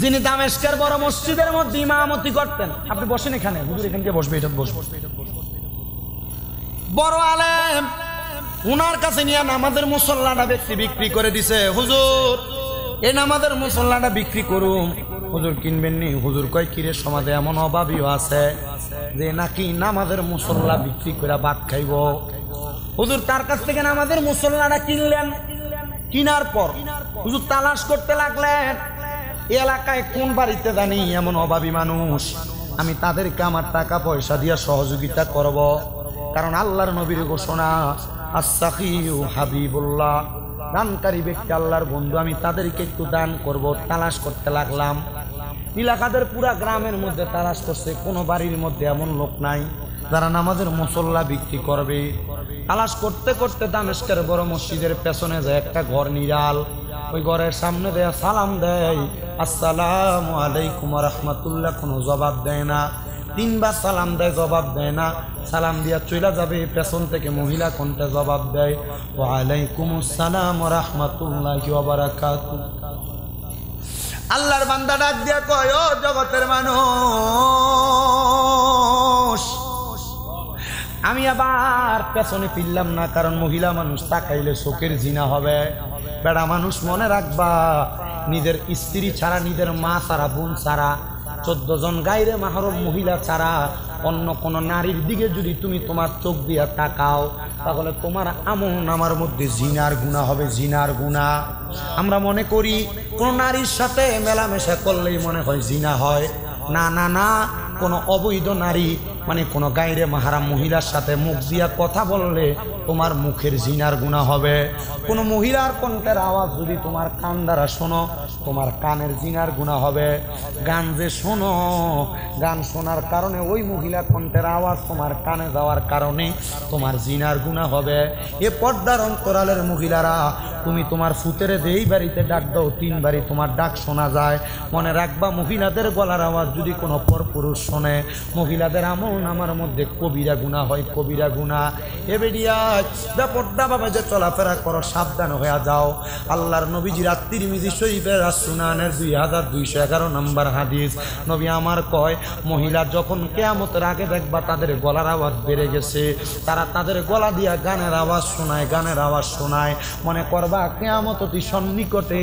যিনি দামেস্কের বড় মসজিদের মধ্যে ইমামতি করতেন আপনি বসেন এখানে হুজুর এখানে গিয়ে বসবে এটা বসবো বড় আলেম উনার কাছে নিয়ে নামাজের মুসল্লাটা ব্যক্তি বিক্রি করে দিছে হুজুর এই নামাজের মুসল্লাটা বিক্রি করুন হুজুর কিনবেন নি হুজুর কয় কিরে সমাজে এমন অভাবীও আছে যে নাকি নামাজের মুসল্লা বিক্রি করে ভাত খাইব হুজুর তার কাছ থেকে নামাজের মুসল্লাটা কিনলেন কিনার পর হুজুর তালাশ করতে লাগলেন এলাকায় কোন বাড়িতে জানি এমন অভাবী মানুষ আমি তাদেরকে আমার টাকা পয়সা দিয়ে সহযোগিতা করব কারণ আল্লাহর নবীর ঘোষণা আস-সাখিয়ু হাবিবুল্লাহ দানকারী ব্যক্তি আল্লাহর বন্ধু আমি তাদেরকে একটু দান করব তালাশ করতে লাগলাম এলাকাদের পুরা গ্রামের মধ্যে তালাশ করছে কোনো বাড়ির মধ্যে এমন লোক নাই যারা নামাজের মুসল্লা বিক্রি করবে তালাশ করতে করতে দামেস্কের বড় মসজিদের পেছনে যায় একটা ঘর নিরাল ওই ঘরের সামনে দেয়া সালাম দেয় আসসালামু আলাইকুম ওয়া রাহমাতুল্লাহ কোনো জবাব দেয় না তিনবার সালাম দেয় জবাব দেয় না সালাম দিয়া চলে যাবে পেছন থেকে মহিলা কোনটা জবাব দেয় ওয়া আলাইকুমুস সালাম ওয়া রাহমাতুল্লাহি ওয়া বারাকাতুহু আল্লাহর বান্দা ডাক দিয়া কয় ও জগতের মানুষ আমি আবার পেছনে ফিরলাম না কারণ মহিলা মানুষ তাকাইলে চোখের জিনা হবে বেড়া মানুষ মনে রাখবা নিজের স্ত্রী ছাড়া নিজের মা ছাড়া বোন ছাড়া 14 জন গায়রে মাহরম মহিলা ছাড়া অন্য কোন নারীর দিকে যদি তুমি তোমার চোখ দিয়া তাকাও তাহলে তোমার আমলনামার মধ্যে জিনার গুনাহ হবে জিনার গুনাহ আমরা মনে করি কোন নারীর সাথে মেলামেশা করলেই মনে হয় জিনা হয় না না না কোনো অবৈধ নারী মানে কোনো গায়রে মাহরাম মহিলার সাথে মুখ দিয়া কথা বললে তোমার মুখের জিনার গুনাহ হবে কোনো মহিলার কণ্ঠের আওয়াজ যদি তোমার কান দ্বারা শোনো তোমার কানের জিনার গুনাহ হবে গান যে শোনো গান শোনার কারণে ওই মহিলা কণ্ঠের আওয়াজ তোমার কানে যাওয়ার কারণে তোমার জিনার গুনাহ হবে এ পর্দার অন্তরালের মহিলারা তুমি তোমার ফুতেরে যেই বাড়িতে ডাক দাও 3 বাড়ি তোমার ডাক শোনা যায় মনে রাখবা মহিলাদের গলার আওয়াজ যদি কোনো পরপুরুষ শোনে মহিলাদের আমলনামার মধ্যে কবিরা গুনাহ হয় কবিরা গুনাহ এ বেডিয়া বেপর্দা ভাবে যে চলাফেরা করো সাবধান হয়ে যাও আল্লাহর নবীজি তিরমিজি শরীফের সুনানের 2211 নম্বর হাদিস নবী আমার কয় মহিলা যখন কিয়ামতের আগে দেখবা তাদের গলার আওয়াজ বেড়ে গেছে তারা তাদের গলা দিয়া গানের আওয়াজ শোনায় মনে করবা কিয়ামত অতি সন্নিকটে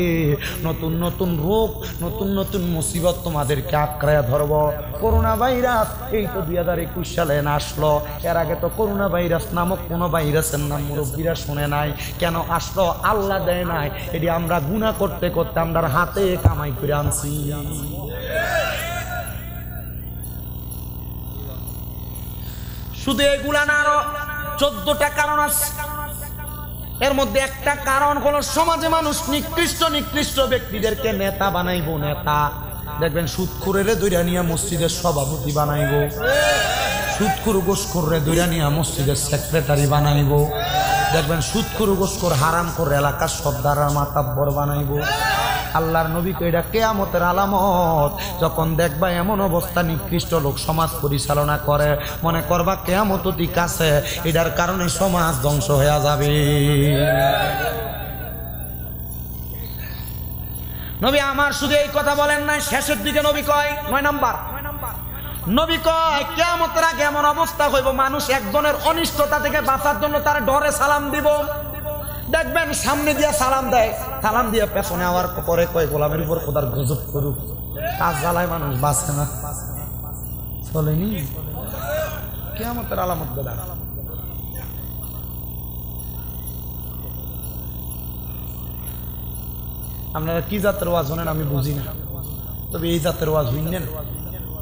নতুন নতুন রোগ নতুন নতুন মুসিবত তোমাদেরকে আঁকড়ায় ধরব করোনা ভাইরাস এই তো 2021 সালে আসলো এর আগে তো করোনা ভাইরাস নামক কোনো ভাইরাসের নাম মুরব্বীরা শুনে নাই কেন আসলো আল্লাহ দেয় নাই এটি আমরা গুনাহ করতে করতে আমরা হাতে কামাই করে আনছি শুধু এগুলা না আরো 14টা কারণ আছে এর মধ্যে একটা কারণ হলো সমাজে মানুষ নিকৃষ্ট ব্যক্তিদেরকে নেতা বানাইবো নেতা দেখবেন সুদখোরের দইরা নিয়ে মসজিদের সভাপতি বানাইবো সুদখোর গোসখোরে দইরা নিয়ে মসজিদের সেক্রেটারি বানাইবো দেখবেন সুদখোর গোসখোর হারাম করে এলাকার সর্দারার মাতাব্বর বানাইবো আল্লাহর নবী তো এটা কিয়ামতের আলামত যখন দেখবা এমন অবস্থা নিকৃষ্ট লোক সমাজ পরিচালনা করে মনে করবা কিয়ামত অতি কাছে এটার কারণে সমাজ ধ্বংস হয়ে যাবে নবী আমার শুধু এই কথা বলেন নাই, শেষের দিকে নবী কয় 9 নাম্বার, নবী কয় কিয়ামতের আগে এমন অবস্থা হইব মানুষ একজনের অনিষ্টতা থেকে বাঁচার জন্য তার ডরে সালাম দিব। দেখবেন সামনে দিয়ে সালাম দেয়, সালাম দিয়ে পেছনে আবার পরে কয় গোলামের উপর খোদার গজব করুক, কাজ জ্বালায় মানুষ বাঁচে না। চলেনি কিয়ামতের আলামত বেলা। আপনারা কি জাতের ওয়াজ শোনেন আমি বুঝি না, তবে এই জাতের ওয়াজ হইনেন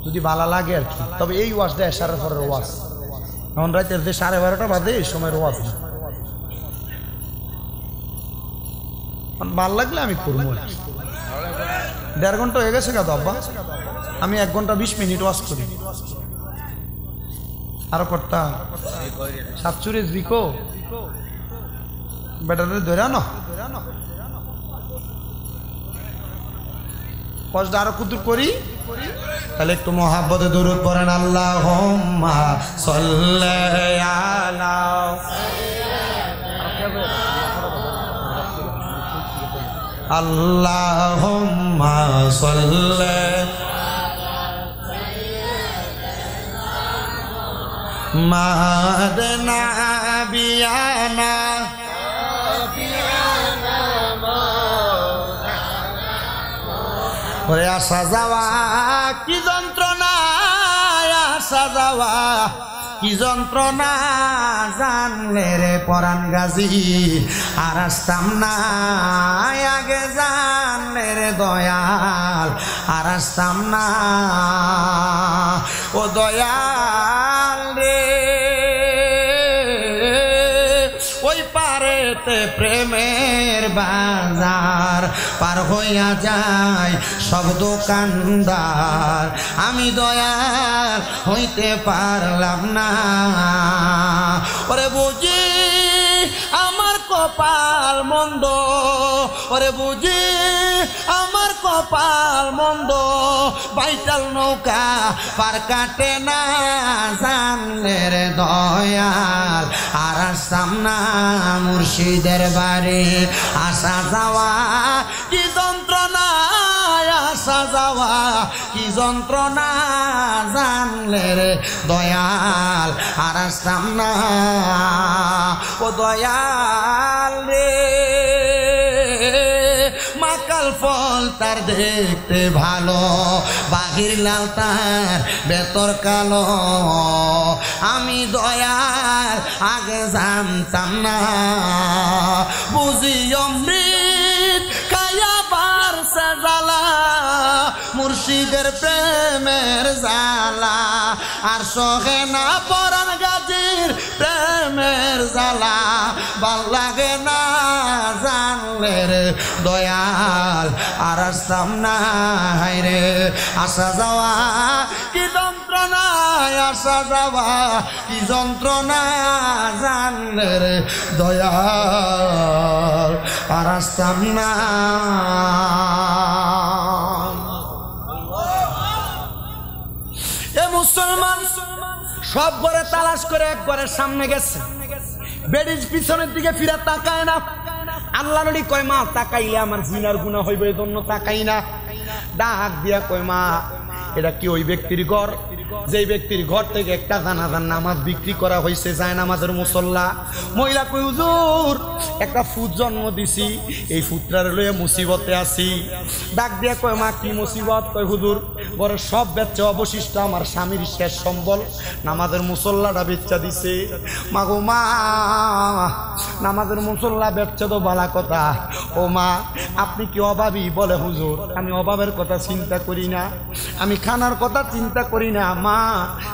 যদি ভালো লাগে আর কি। তবে এই ওয়াজটা এশারের পরের ওয়াজ, এখন রাতের যে 12:30 বাজে এই সময়ের ওয়াজ না। ভাল লাগলে আমি করবো। 1.5 ঘন্টা হয়ে গেছে কাদা আব্বা, আমি 1 ঘন্টা 20 মিনিট ওয়াজ করি। আরো করতাম 47 বিকো ব্যাটারে ধরে না কষ্ট আরো কুতুর করি। তাহলে একটু মহাব্বতে দরুদ পড়েন, আল্লাহুম্মা সাল্লি আলা আল্লাহুম্মা সাল্লি মাদনা বিয়ানা ওরে আসা যাওয়া কি যন্ত্রণা, আসা যাওয়া কি যন্ত্রণা, জানলে রে পরাণ গাজী আর আসতাম না, আগে জানলে রে দয়াল আর আসতাম না। ও দয়াল রে ওই পারেতে প্রেমের বাজার পার হইয়া যায় সব দোকানদার, আমি দয়াল হইতে পারলাম না। ওরে বুঝি আমার কপাল মন্দ, ওরে বুঝি আমার কপাল মন্দ, বাইটাল নৌকা পার কাটে না, জানলে রে দয়াল আর আসতাম না। মুর্শিদের বাড়ি আসা যাওয়া কি যন্ত্রণা, আসা যাওয়া কি যন্ত্রণা, জানলে রে দয়াল আর আসতাম না। ও দয়াল রে মাকাল ফল তার দেখতে ভালো, বাহির লাল তার ভেতর কালো, আমি দয়াল আগে জানতাম না। বুঝি অমৃত খায়া বারসে জ্বালা, মুর্শিদের প্রেমের জ্বালা আর সহে না পরাণ গাজীর প্রেমের জ্বালা, ভাল লাগে না, জানলে রে দয়াল আর আসতাম না। রে আসা যাওয়া কি যন্ত্রণা, আসা যাওয়া কি যন্ত্রণা, জানলে রে দয়াল আর আসতাম না। এ মুসলমান সব ঘরে তালাশ করে এক ঘরের সামনে গেছে, বেডির পিছনের দিকে ফিরে তাকায় না। আল্লাহ নবী কয় মা তাকাইলে আমার জিনার গুনাহ হইবে, এই জন্য তাকাই না। ডাক দিয়া কয় মা এটা কি ওই ব্যক্তির ঘর যেই ব্যক্তির ঘর থেকে একটা জানাজার নামাজ বিক্রি করা হয়েছে, যায় নামাজের মুসল্লা? মহিলা কই হুজুর একটা ফুট জন্ম দিছি, এই ফুটটার লইয়া মুসিবতে আছি। ডাক দিয়া কয় মা কি মুসিবত? কয় হুজুর ঘরের সব বেচা অবশিষ্ট আমার স্বামীর শেষ সম্বল নামাজের মুসল্লাটা বেচা দিছে। মা গো মা নামাজের মুসল্লা বেচা তো বালা কথা, ও মা আপনি কি অভাবী? বলে হুজুর আমি অভাবের কথা চিন্তা করি না, আমি খানার কথা চিন্তা করি না। মা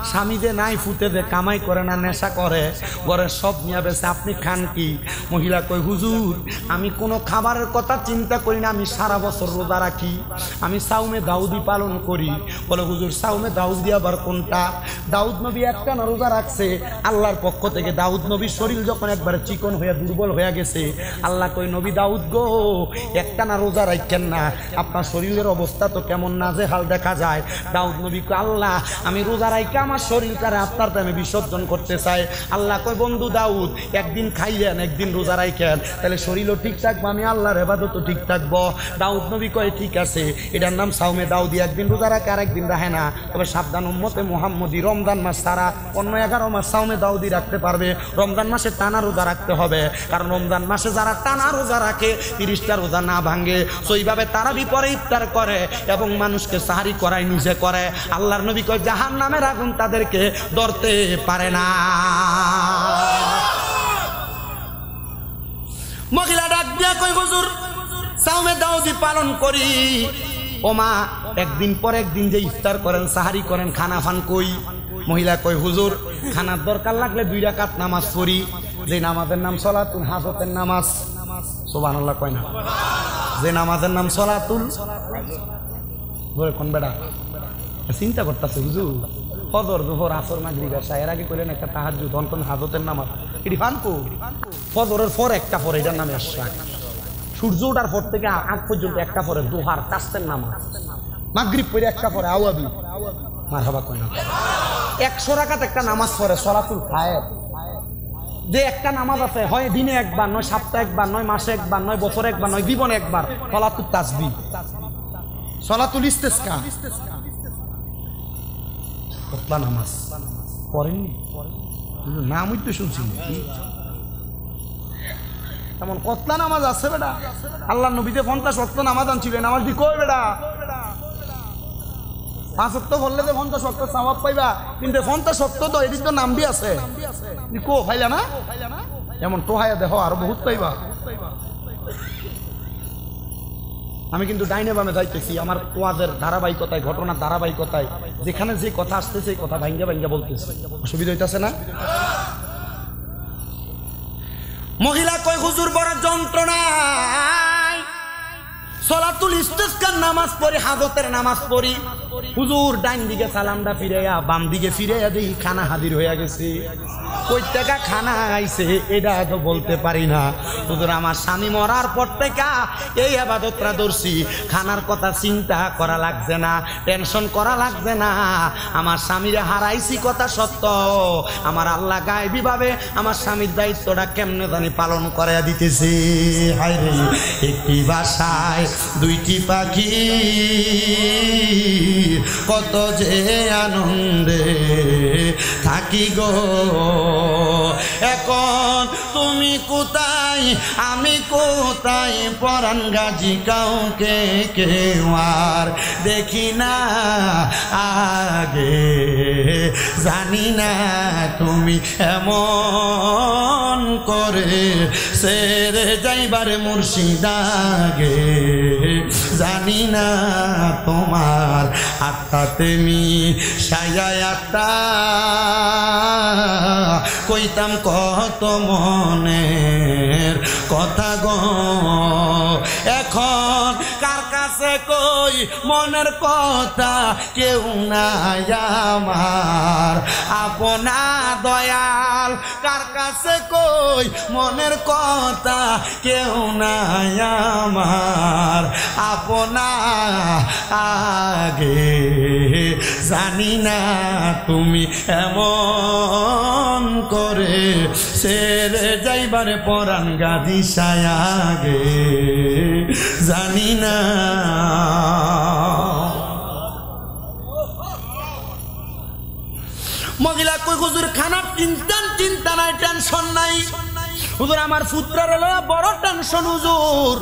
স্বামী যে নাই ফুটে দে কামাই করে না, নেশা করে, ঘরের সব নিয়ে বেছে, আপনি খান কি? মহিলা কই হুজুর আমি কোনো খাবারের কথা চিন্তা করি না, আমি সারা বছর রোজা রাখি, আমি সাউমে দাউদি পালন করি। বলে হুজুর সাউমে দাউদি আবার কোনটা? দাউদ নবী একটা না রোজা রাখছে আল্লাহর পক্ষ থেকে। দাউদ নবীর শরীর যখন একবার চিকন হয়ে দুর্বল হয়ে গেছে, আল্লাহ কই নবী দাউদ গো গো একটানা রোজা রাখেন না, আপনার শরীরের অবস্থা তো কেমন নাজেহাল দেখা যায়। দাউদ নবী কয় আল্লাহ আমি রোজা রাখা আমার শরীরটারে আপনার প্রেমে বিসর্জন করতে চাই। আল্লাহ কয় বন্ধু দাউদ একদিন খাইয়েন একদিন রোজা রাখেন, তাহলে শরীরও ঠিক থাকবো, আমি আল্লাহর ইবাদতও ঠিক থাকবো। দাউদ নবী কয় ঠিক আছে, এটার নাম সাওমে দাউদি, একদিন রোজা রাখে আর একদিন রাখে না। তবে সাবধান উম্মতে মুহাম্মদী, রমজান মাস ছাড়া অন্য 11 মাস সাওমে দাউদি রাখতে পারবে, রমজান মাসে টানা রোজা রাখতে হবে। কারণ রমজান মাসে যারা টানা রোজা রাখে 30টা রোজা না ভাঙে, সেইভাবে তারা বিপরে ইফতার করে এবং মানুষকে সাহারি করায় নিজে করে, আল্লাহর নবী কয় জাহান্নামের আগুন তাদেরকে ধরতে পারে না। মহিলা ডাক দিয়া কই হুজুর সাওমে দাউদি পালন করি। ও মা একদিন পর একদিন যে ইফতার করেন সাহারি করেন খানা ফান কই? মহিলা কই হুজুর খানার দরকার লাগলে 2 রাকাত নামাজ পড়ি, যে নামাজের নাম সলাতুল হাজতের নামাজ। সুবহানাল্লাহ কয় না? যে নামাজের নাম সলাতুল কোন বেড়া চিন্তা করতেছে হুজুর ফজর জোহর আসর মাগরিব এশা, এর আগে কইলেন একটা তাহাজ্জুদ, কোন হাজতের নামাজ এটি ফানকো। ফজরের পর একটা পরে এটার নামে এশা, সূর্য ওঠার পর থেকে আগ পর্যন্ত একটা পরে দোহার কাস্তের নামাজ, মাগরিব পরে একটা পরে আওয়াবি মারহাবা কয় না। 100 রাকাত একটা নামাজ পড়ে সলাতুল ফায়েজ, যে একটা নামাজ আছে হয় দিনে একবার, নয় সপ্তাহে একবার, নয় মাসে একবার, নয় বছরে একবার, নয় জীবনে একবার, সলাতুল তাসবিহ, সলাতুল ইস্তিসকা, কতলা নামাজ পড়েননি? নামই তো শুনছি এমন কতলা নামাজ আছে বেটা। আল্লাহ নবীতে 50 ওয়াক্ত নামাজ আনছিল, নামাজ দি কই বেটা? 5 ওয়াক্ত বললে যে 50 ওয়াক্ত সওয়াব পাইবা, কিন্তু 50 ওয়াক্ত তো এদিক তো নাম দিয়ে আছে, কো ফাইলা না? এমন টোহায়া দেখো আরো বহুত পাইবা। আমি কিন্তু ডাইনে বামে যাইতেছি, আমার ওয়াজের ধারাবাহিকতায়, ঘটনার ধারাবাহিকতায় যেখানে যে কথা আসতেছে সেই কথা ভাঙ্গা ভাঙ্গা বলতেছে, অসুবিধা হইতেছে না? মহিলা কয় হুজুর বড় যন্ত্রণা, সলাতুল ইস্তিসকার নামাজ পড়ি, হাজতের নামাজ পড়ি, হুজুর ডাইন দিকে সালামটা ফিরাইয়া বাম দিকে ফিরাইয়া দেখি খানা হাজির হইয়া গেছে। কই টাকা খানা আইছে এটা তো বলতে পারি না। হুজুর আমার স্বামী মরার পর থেকে এই ইবাদতটা ধরছি, খানার কথা চিন্তা করা লাগছে না, টেনশন করা লাগছে না। আমার স্বামীরে হারাইছি কথা সত্য, আমার আল্লাহ গায়েবী ভাবে আমার স্বামীর দায়িত্বটা কেমনে জানি পালন করে দিতেছে। হায় রে একটি বাসায় 2টি পাখি, কত যে আনন্দে থাকি গো। এখন তুমি কোথায় আমি কোথায়, পরাণ গাজী কাউকে কেউ আর দেখি না আগে, জানি না তুমি এমন করে সেরে যাইবার মুর্শিদাগে, জানি না তোমার আত্মাতে মি সায়ায় আত্মা, কইতাম কত মনের কথা গো। এখন কার কাছে কই মনের কথা, কেউ নাই আমার আপনা দয়াল, কার কাছে কই মনের কথা, কেউ নাই আমার আপনা আগে, জানি না তুমি এমন করে সেরে যাইবার পরাণ গাজী সায়াগে, জানি না। মহিলা কই হুজুর খানার চিন্তা নাই, টেনশন নাই। হুজুর আমার পুত্রের বড় টেনশন হুজুর,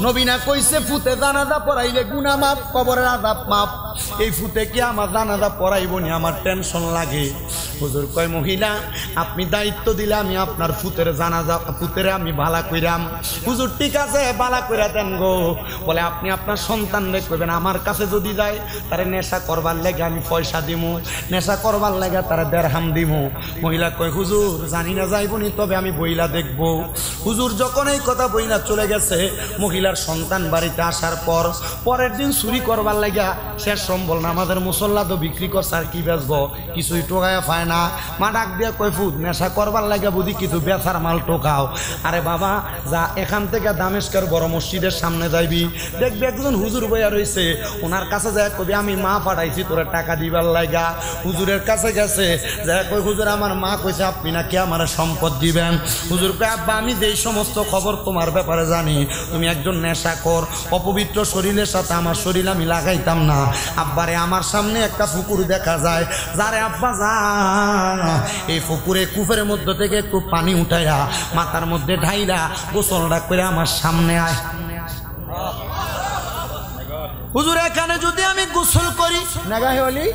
নবীনা কইছে ফুতে জানাজা পড়াইলে গুনাহ মাপ, কবরের আযাব মাপ। এই ফুতে কি আমার জানাজা পড়াইবো নি, আমার টেনশন লাগে। হুজুর কয় মহিলা আপনি দায়িত্ব দিলে আমি আপনার ফুতের জানাজা, ফুতেরে আমি ভালা কইরাম। হুজুর ঠিক আছে ভালা কইরা দেন গো। বলে আপনি আপনার সন্তানরে কইবেন আমার কাছে যদি যায় তারে নেশা করবার লাগে আমি পয়সা দিমু, নেশা করবার লাগে তারা দেড়হাম দিমু। মহিলা কয় হুজুর জানি না যাইবো নি, তবে আমি বইলা দেখবো। হুজুর যখন এই কথা বইলা চলে গেছে, মহিলার সন্তান বাড়িতে আসার পর পরের দিন চুরি করবার লাগা শেষ সম্বল না, আমাদের মুসল্লা তো বিক্রি করছে আর কি বেচবো, কিছুই টোকায় পায় না। মা ডাক দিয়ে কই ফুট নেশা করবার লাগে বুঝি কিছু বেচার মাল টোকাও। আরে বাবা যা এখান থেকে দামেস্কের বড় মসজিদের সামনে যাইবি, দেখবি একজন হুজুর বইয়া রয়েছে, ওনার কাছে যায় কবি আমি মা পাঠাইছি তোরা টাকা দিবার লাগা। হুজুরের কাছে গেছে, যায় কই হুজুর আমার মা কইছে আপনি নাকি আমার সম্পদ দিবেন। হুজুর কয় আব্বা আমি যেই সমস্ত খবর তোমার ব্যাপারে জানি, তুমি একজন নেশাখোর, অপবিত্র শরীরের সাথে আমার শরীর আমি লাগাইতাম না। আব্বারে আমার সামনে একটা পুকুর দেখা যায়, যারে আব্বা যা এই পুকুরে কূপের মধ্য থেকে একটু পানি উঠাইয়া মাথার মধ্যে ঢাইলা গোসলটা করে আমার সামনে আয়। হুজুর এখানে যদি আমি গোসল করি নাগাহে হলি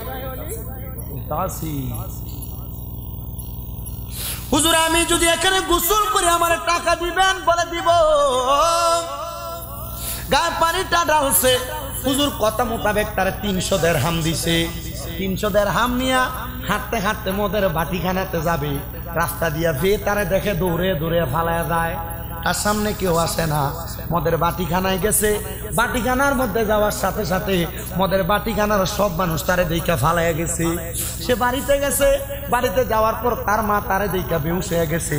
হুজুর আমি যদি এখানে গোসল করি আমার টাকা দিবেন? বলে দিব। গায়ে পানিটা ঢালছে, হুজুর কথা মোতাবেক তারা 300 দিরহাম দিছে। 300 দিরহাম নিয়া হাঁটতে হাঁটতে মদের বাটিখানাতে যাবে, রাস্তা দিয়া যে তারা দেখে দৌড়ে দৌড়ে ফালায় যায়, তার সামনে কেউ আসে না। মদের বাটিখানায় গেছে, বাটিখানার মধ্যে যাওয়ার সাথে সাথে মদের বাটিখানার সব মানুষ তারে দেখা ফালাইয়া গেছে। সে বাড়িতে গেছে, বাড়িতে যাওয়ার পর তার মা তারে দেখা বেহুশ হয়ে গেছে।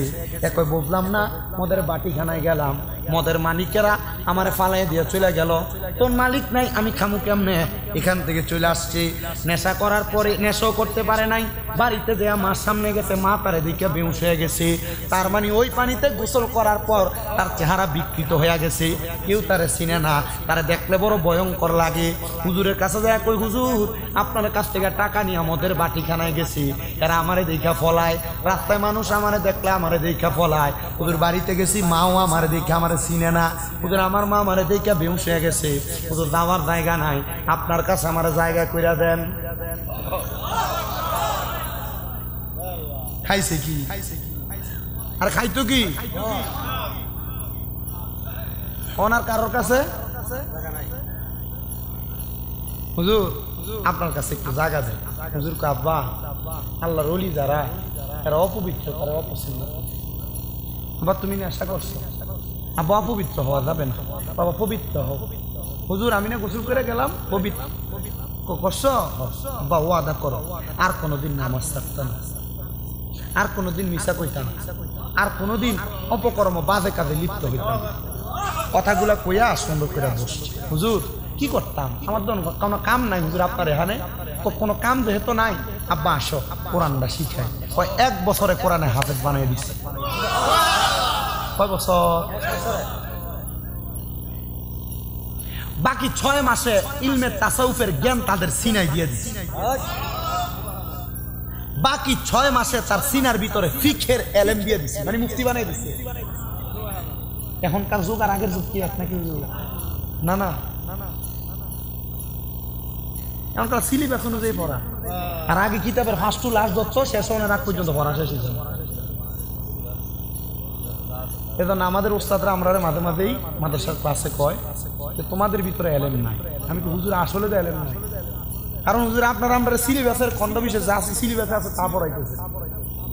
একই বুঝলাম না, মদের বাটিখানায় গেলাম, মদের মালিকেরা আমার ফালাই দিয়ে চলে গেল, তোর মালিক নাই আমি খামু কেমনে, এখান থেকে চলে আসছি। নেশা করার পরে নেশাও করতে পারে নাই, বাড়িতে দেয়া মার সামনে গেছে, মা তারে দিকে বেহুশ হয়ে গেছে। তার মানে ওই পানিতে গোসল করার পর তার চেহারা বিকৃত হয়ে গেছে, কেউ তারে চিনে না, তারা দেখলে বড় ভয়ঙ্কর লাগে। হুজুরের কাছে যায় কই হুজুর আপনার কাছ থেকে টাকা নিয়ে আমাদের বাটিখানায় গেছি, এরা আমারে দেখা ফলায়, রাস্তায় মানুষ আমারে দেখলে আমারে দেখা ফলায়। হুজুর বাড়িতে গেছি, মাও আমারে দেখে আমারে চিনে না, হুজুর আমার মা আমারে দেখে বেহুশ হয়ে গেছে, হুজুর যাওয়ার জায়গা নাই, আপনার কাছে আমার জায়গা কইরা দেন। খাইছে কি আর খাইতো কি ওনার কারোর কাছে? হুজুর আপনার কাছে একটু জায়গা দেন। হুজুর কয় আব্বা আল্লাহর ওলি যারা এরা অপবিত্র, তারা অপছন্দ। আবার তুমি নেশা করছো, আব্বা অপবিত্র হওয়া যাবে না, বাবা পবিত্র হও। হুজুর আমি না গোসল করে গেলাম, পবিত্র করছো, আব্বা ওয়াদা করো আর কোনোদিন নামাজ ছাড়তাম না, আর কোনোদিন মিশা কইতাম না, আর কোনোদিন অপকর্ম বাজে কাজে লিপ্ত হইতাম না। কথাগুলা কইয়া সুন্দর করে বসছে। হুজুর কি করতাম, আমার তো কোনো কাম নাই হুজুর, আপনার এখানে কোনো কাম যেহেতু নাই, আব্বা আসো কোরআনটা শিখাই। 1 বছরে কোরআনে হাফেজ বানিয়ে দিচ্ছে। কয় বছর? বাকি 6 মাসে ইলমে তাসাউফের জ্ঞান তাদের সিনাই দিয়ে দিচ্ছে। বাকি 6 মাসে তার সিনার ভিতরে ফিকের এলেম দিয়ে দিচ্ছে, মানে মুফতি বানিয়ে দিচ্ছে। এখনকার যুগ আর আগের যুগ কি এক নাকি? না না, এখনকার সিলেবাস অনুযায়ী পড়া, আর আগে কিতাবের ফার্স্ট টু লাস্ট যত শেষ হওয়ার আগ পর্যন্ত পড়া শেষ হয়েছে। এজন্য আমাদের ওস্তাদরা আমরা মাঝে মাঝেই মাদ্রাসার ক্লাসে কয় যে তোমাদের ভিতরে এলেম নাই। আমি তো হুজুর আসলে তো এলেম নাই, কারণ হুজুর আপনারা আমরা সিলেবাসের খণ্ড বিশেষ যা আছে সিলেবাসে আছে তা পড়াইতেছে,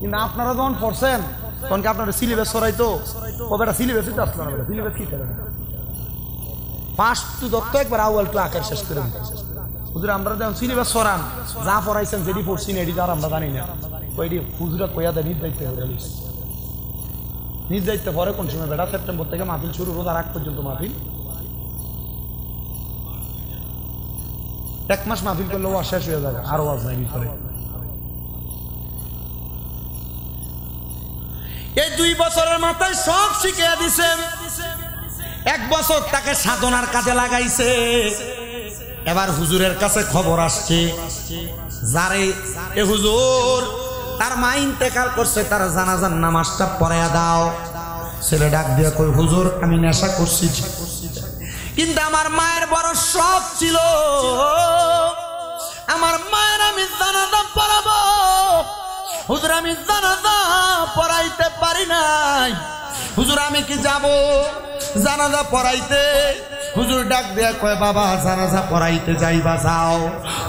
কিন্তু আপনারা যখন পড়ছেন তখন কি আপনারা সিলেবাস সরাইতো? ও বেটা সিলেবাসই তো আসলো না, বেটা সিলেবাস কি করে ফার্স্ট টু দত্ত একবার আউয়াল টু আকার শেষ করে দিতে। হুজুর আমরা যখন সিলেবাস সরান যা পড়াইছেন যেটি পড়ছি না এটি তো আর আমরা জানি না, ওইটি হুজুরা কইয়া দেয় নিজ দায়িত্ব করে নিজ দায়িত্ব পরে কোন সময় বেটা সেপ্টেম্বর থেকে মাহফিল শুরু, রোজার আগ পর্যন্ত মাহফিল, 1 মাস মাহফিল করলে ওয়াজ শেষ হয়ে যাবে, আর ওয়াজ নাই ভিতরে। এই 2 বছরের মাথায় সব শিখিয়ে দিছে, 1 বছর তাকে সাধনার কাজে লাগাইছে। এবার হুজুরের কাছে খবর আসছে, যারে এ হুজুর তার মা ইন্তেকাল করছে, তার জানাজার নামাজটা পড়াইয়া দাও। ছেলে ডাক দিয়ে কই হুজুর আমি নেশা করছি, কিন্তু আমার মায়ের বড় শখ ছিল, আমার মায়ের আমি জানাজা পড়াবো। হুজুর আমি জানাজা পড়াইতে পারি নাই, হুজুর আমি কি যাব জানাজা পড়াইতে? হুজুর ডাক দেয়া কয় বাবা জানাজা পড়াইতে যাইবা যাও,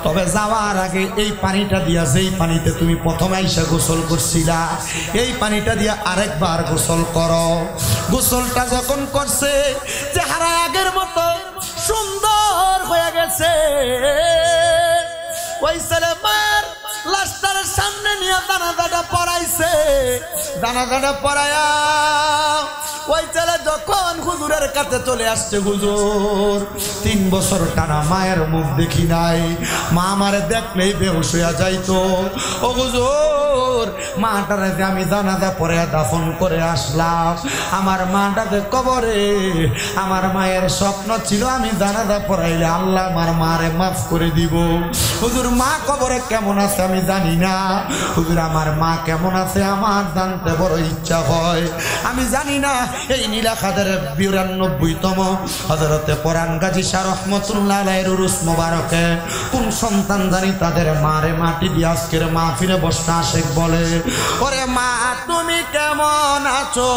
তবে যাওয়ার আগে এই পানিটা দিয়া, যেই পানিতে তুমি প্রথমে আইসা গোসল করছিলা, এই পানিটা দিয়া আরেকবার গোসল করো। গোসলটা যখন করছে চেহারা আগের মতো সুন্দর হয়ে গেছে। ওই ছেলে মায়ের লাশটার সামনে নিয়ে জানাজাটা পড়াইছে। জানাজাটা পড়ায়া ওই ছেলে যখন হুজুরের কাছে চলে আসছে, হুজুর 3 বছর টানা মায়ের মুখ দেখি নাই, মা আমারে দেখলেই বেহুশ হইয়া যাইতো। ও হুজুর, মাটারে যে আমি জানাজা পড়ে দাফন করে আসলাম, আমার মাটাকে কবরে, আমার মায়ের স্বপ্ন ছিল আমি জানাজা পড়াইলে আল্লাহ আমার মারে মাফ করে দিব। হুজুর, মা কবরে কেমন আছে আমি জানি না, হুজুর আমার মা কেমন আছে আমার জানতে বড় ইচ্ছা হয়। আমি জানি না এই নীলাখাদের 92তম হযরতে পরাণ গাজী শাহ রহমাতুল্লাহ আলাইহির উরুস মোবারকে কোন সন্তান জানি তাদের মারে মাটি দিয়ে আজকের মাহফিলে বসা আশেক বলে, ওরে মা তুমি কেমন আছো,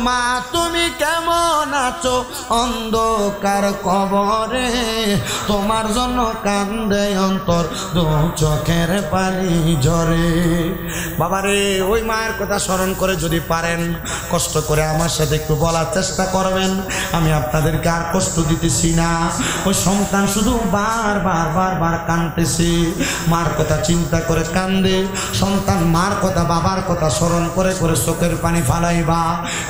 মা তুমি কেমন আছো, অন্ধকার কবরে তোমার জন্য কান্দে অন্তর, দু চোখের পানি ঝরে। বাবারে, ওই মায়ের কথা স্মরণ করে যদি পারেন কষ্ট করে আমার সাথে একটু বলার চেষ্টা করবেন। আমি আপনাদেরকে আর কষ্ট দিতেছি না। ওই সন্তান শুধু বারবার কাঁদতেছে, মার কথা চিন্তা করে কান্দে। সন্তান মার কথা বাবার কথা স্মরণ করে করে চোখের পানি ফালাইবা,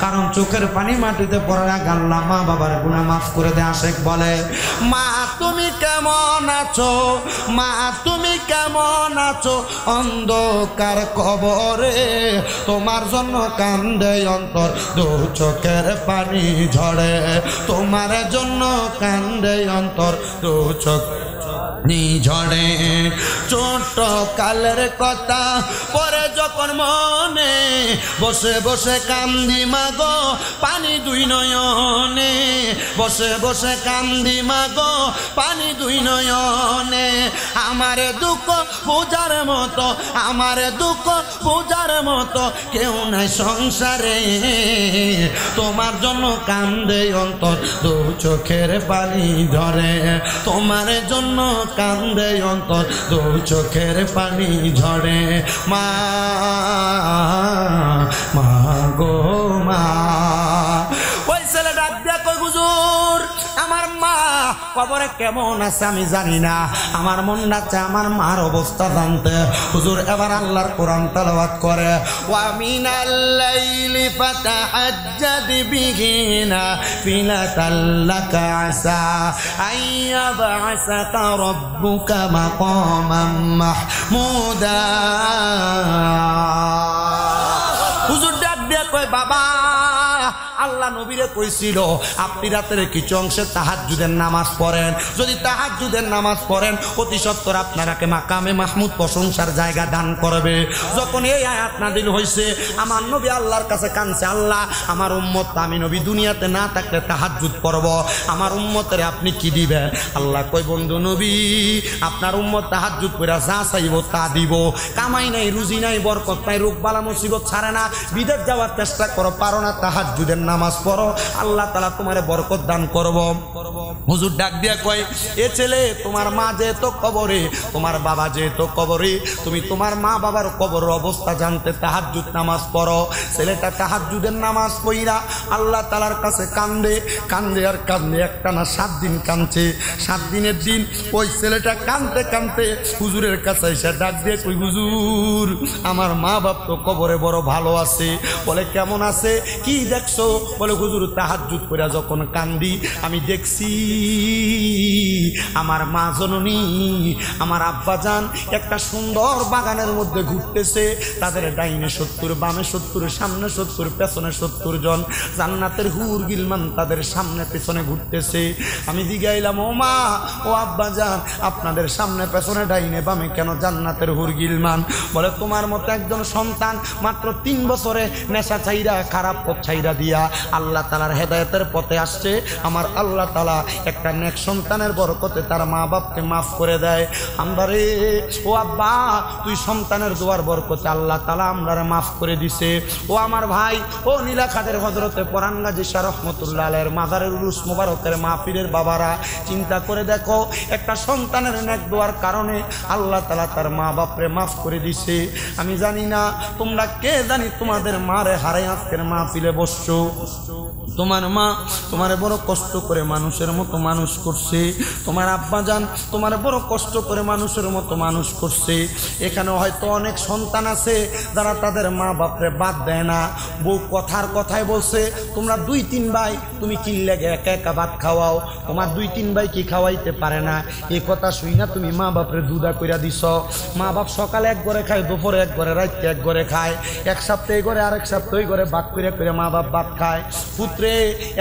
কারণ চোখের পানি মাটিতে পড়ার আগে আল্লাহ মা বাবার গুনাহ মাফ করে দেয়। আশেক বলে, মা তুমি কেমন আছো, মা তুমি কেমন আছো, অন্ধকার কবরে তোমার জন্য কান্দে অন্তর, দু চোখের পানি ঝরে, তোমার জন্য কান্দে অন্তর, দু চোখ ঝড়ে। ছোট কালের কথা পরে যখন মনে, বসে বসে কান্দি মাগো পানি দুই নয়নে, বসে বসে কান্দি মাগো পানি দুই নয়নে। আমারে দুঃখ বোঝার মতো, আমারে দুঃখ বোঝার মতো কেউ নাই সংসারে, তোমার জন্য কান্দে অন্তর, দু চোখের পানি ঝরে, তোমার জন্য কান্দে অন্তর, দু চোখের পানি ঝরে। মা মা গো মা। ওই ছেলে ডাক দিয়া কই, হুজুর আমার মা কবরে কেমন আছে আমি জানি না, আমার মন ডাকছে আমার মার অবস্থা জানতে। হুজুর এবার আল্লাহর কোরআন তেলাওয়াত করে, ওয়া মিনাল লাইলি ফাতাহাজ্জাদ বিহি নাফিলাতাল লাকা আসা আইয়াবআসাকা রাব্বুকা মাকামান মাহমুদা। হুজুর ডাক দিয়া কয়, বাবা আল্লাহ নবীরে কইছিল আপনি রাতের কিছু অংশে তাহাজ্জুদের নামাজ পড়েন, যদি তাহাজ্জুদের নামাজ পড়েন অতি সত্বর আপনারাকে মাকামে মাহমুদ প্রশংসার জায়গা দান করবে। যখন এই আয়াত নাযিল হইছে আমার নবী আল্লাহর কাছে কাঁদছে, আল্লাহ আমার উম্মত আমি নবী দুনিয়াতে না থাকলে তাহাজ্জুদ করব, আমার উম্মতের আপনি কি দিবেন? আল্লাহ কই, বন্ধু নবী আপনার উম্মত তাহাজ্জুদ কইরা যা চাইব তা দিব। কামাই নাই, রুজি নাই, বরকত নাই, রোগ বালা মুসিবত ছাড়ে না, বিদেশ যাওয়ার চেষ্টা করো, পারো না, তাহাজ্জুদের নামাজ পড়ো, আল্লাহ তাআলা তোমারে বরকত দান করব। হুজুর ডাক দিয়া কয়, এ ছেলে তোমার মা যেহেতু কবরে, তোমার বাবা যেহেতু কবরে, তুমি তোমার মা বাবার কবরের অবস্থা জানতে তাহাজ্জুদ নামাজ পড়ো। ছেলেটা তাহাজ্জুদের নামাজ পড়া আল্লাহ তাআলার কাছে কান্দে কান্দে আর কান্দে, একটানা 7 দিন কাঁদছে। 7 দিনের দিন ওই ছেলেটা কাঁদতে কাঁদতে হুজুরের কাছে এসে ডাক দিয়ে কই, হুজুর আমার মা বাপ তো কবরে বড় ভালো আছে। বলে কেমন আছে, কি দেখছো? বলে হুজুর তাহাজ্জুদ করে যখন কান্দি আমি দেখছি আমার মা জননী আমার আব্বাজান একটা সুন্দর বাগানের মধ্যে ঘুরতেছে, তাদের ডাইনে 70, বামে 70, সামনে 70, পেছনে 70 জন জান্নাতের হুর গিলমান তাদের সামনে পেছনে ঘুরতেছে। আমি জিগাইলাম, ও মা ও আব্বাজান আপনাদের সামনে পেছনে ডাইনে বামে কেন জান্নাতের হুর গিলমান? বলে তোমার মতো একজন সন্তান মাত্র 3 বছরে নেশা ছাইরা খারাপ পথ ছাইরা দিয়া আল্লাহ তাআলার হেদায়েতের পথে আসছে, আমার আল্লাহ তাআলা একটা নেক সন্তানের বরকতে তার মা বাপকে মাফ করে দেয়। আমরারে ও আব্বা তুই সন্তানের দোয়ার বরকতে আল্লাহ তাআলা আমরারে মাফ করে দিছে। ও আমার ভাই, ও নীলাখাদের হযরতে পরাণ গাজী শাহ রহমাতুল্লাহ আলাইহির মাজারের উরুস মোবারকের মাহফিলের বাবারা চিন্তা করে দেখো, একটা সন্তানের নেক দোয়ার কারণে আল্লাহ তাআলা তার মা বাপরে মাফ করে দিছে। আমি জানি না তোমরা কে জানি তোমাদের মারে হারাই আজকের মাহফিলে বসছো। তোমার মা তোমারে বড় কষ্ট করে মানুষের মতো মানুষ করছে, তোমার আব্বা জান তোমারে বড় কষ্ট করে মানুষের মতো মানুষ করছে। এখানে হয়তো অনেক সন্তান আছে যারা তাদের মা বাপরে বাদ দেয় না। বউ কথায় বলছে তোমরা 2-3 ভাই তুমি কি লাগে একা একা ভাত খাওয়াও, তোমার 2-3 ভাই কি খাওয়াইতে পারে না। এই কথা শুই না তুমি মা বাপরে দুধা কইরা দিছ। মা বাপ সকালে এক ঘরে খায়, দুপুরে এক ঘরে, রাত্রে এক ঘরে খায়, এক সপ্তাহে এই ঘরে আরেক সপ্তাহে ঘরে ভাগ করে মা বাপ ভাত খায়। পুত্রে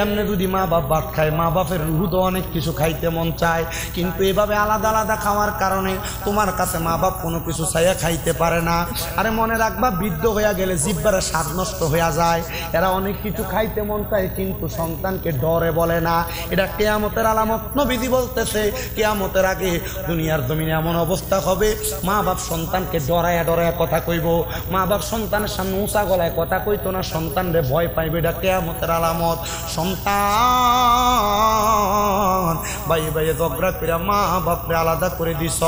এমনি যদি মা বাপ ভাত খায়, মা বাপের রুহু তো অনেক কিছু খাইতে মন চায়, কিন্তু এভাবে আলাদা আলাদা খাওয়ার কারণে তোমার কাছে মা বাপ কোনো কিছু চাইয়া খাইতে পারে না। আরে মনে রাখবা, বৃদ্ধ হইয়া গেলে জিহ্বার স্বাদ নষ্ট হইয়া যায়। এরা অনেক কিছু খাইতে মন চায় কিন্তু সন্তানকে ডরে বলে না। এটা কিয়ামতের আলামত। নবীজি বলতেছে কিয়ামতের আগে দুনিয়ার জমিনে এমন অবস্থা হবে, মা বাপ সন্তানকে ডরায়া কথা কইব, মা বাপ সন্তানের সামনে উঁচা গলায় কথা কইতো না, সন্তানরে ভয় পাইবে। এটা কিয়ামতের আলামত। সন্তান ভাই ঝগড়া করে মা বাপরে আলাদা করে দিছ,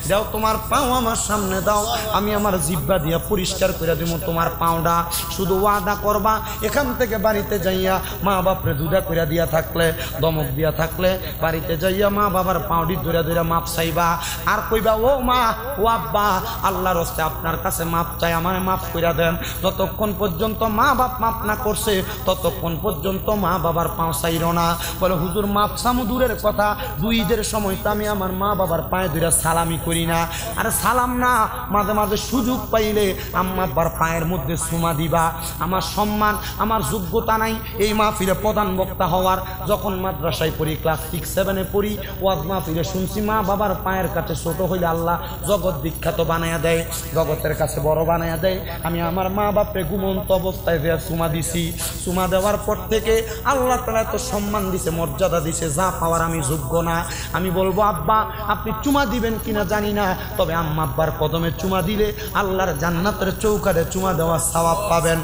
যাও তোমার পাও আমার সামনে দাও, আমি আমার জিহ্বা দিয়া পরিষ্কার করে দিব তোমার পাওটা। শুধু ওয়াদা করবা এখান থেকে বাড়িতে যাইয়া মা বাপরে দুধা করে দিয়া থাকলে, দমক দিয়া থাকলে, বাড়িতে যাইয়া মা বাবার পাউডি ধরে ধরে মাপ চাইবা। আর কইবা ও মা ও আব্বা, আল্লাহর রাস্তায় আপনার কাছে মাপ চাই, আমার মাফ করে দেন। যতক্ষণ পর্যন্ত মা বাপ মাপ না করছে ততক্ষণ পর্যন্ত মা বাবার পাও চাইর না। বলে হুজুর মাপ চামু দূরের কথা, 2 ঈদের সময় তো আমি আমার মা বাবার পায়ে ধরে সালামি করি না। আরে সালাম না, মাঝে মাঝে সুযোগ পাইলে আম্মা আব্বার পায়ের মধ্যে চুমা দিবা। আমার সম্মান, আমার যোগ্যতা নাই এই মাহফিলে প্রধান বক্তা হওয়ার। যখন মাদ্রাসায় পড়ি, ক্লাস 6-7-এ পড়ি, ওয়াজ মাহফিলে শুনছি মা বাবার পায়ের কাছে ছোট হইলে আল্লাহ জগৎ বিখ্যাত বানায়া দেয়, জগতের কাছে বড় বানায়া দেয়। আমি আমার মা বাপরে ঘুমন্ত অবস্থায় দেয়া চুমা দিছি। চুমা দেওয়ার পর থেকে আল্লাহ তাআলা তো সম্মান দিছে, মর্যাদা দিছে, যা পাওয়ার আমি যোগ্য না। আমি বলবো আব্বা আপনি চুমা দিবেন কিনা জানি না, তবে আম্মা আব্বার কদমে চুমা দিলে আল্লাহর জান্নাতের চৌকাঠে চুমা দেওয়ার সওয়াব পাবেন।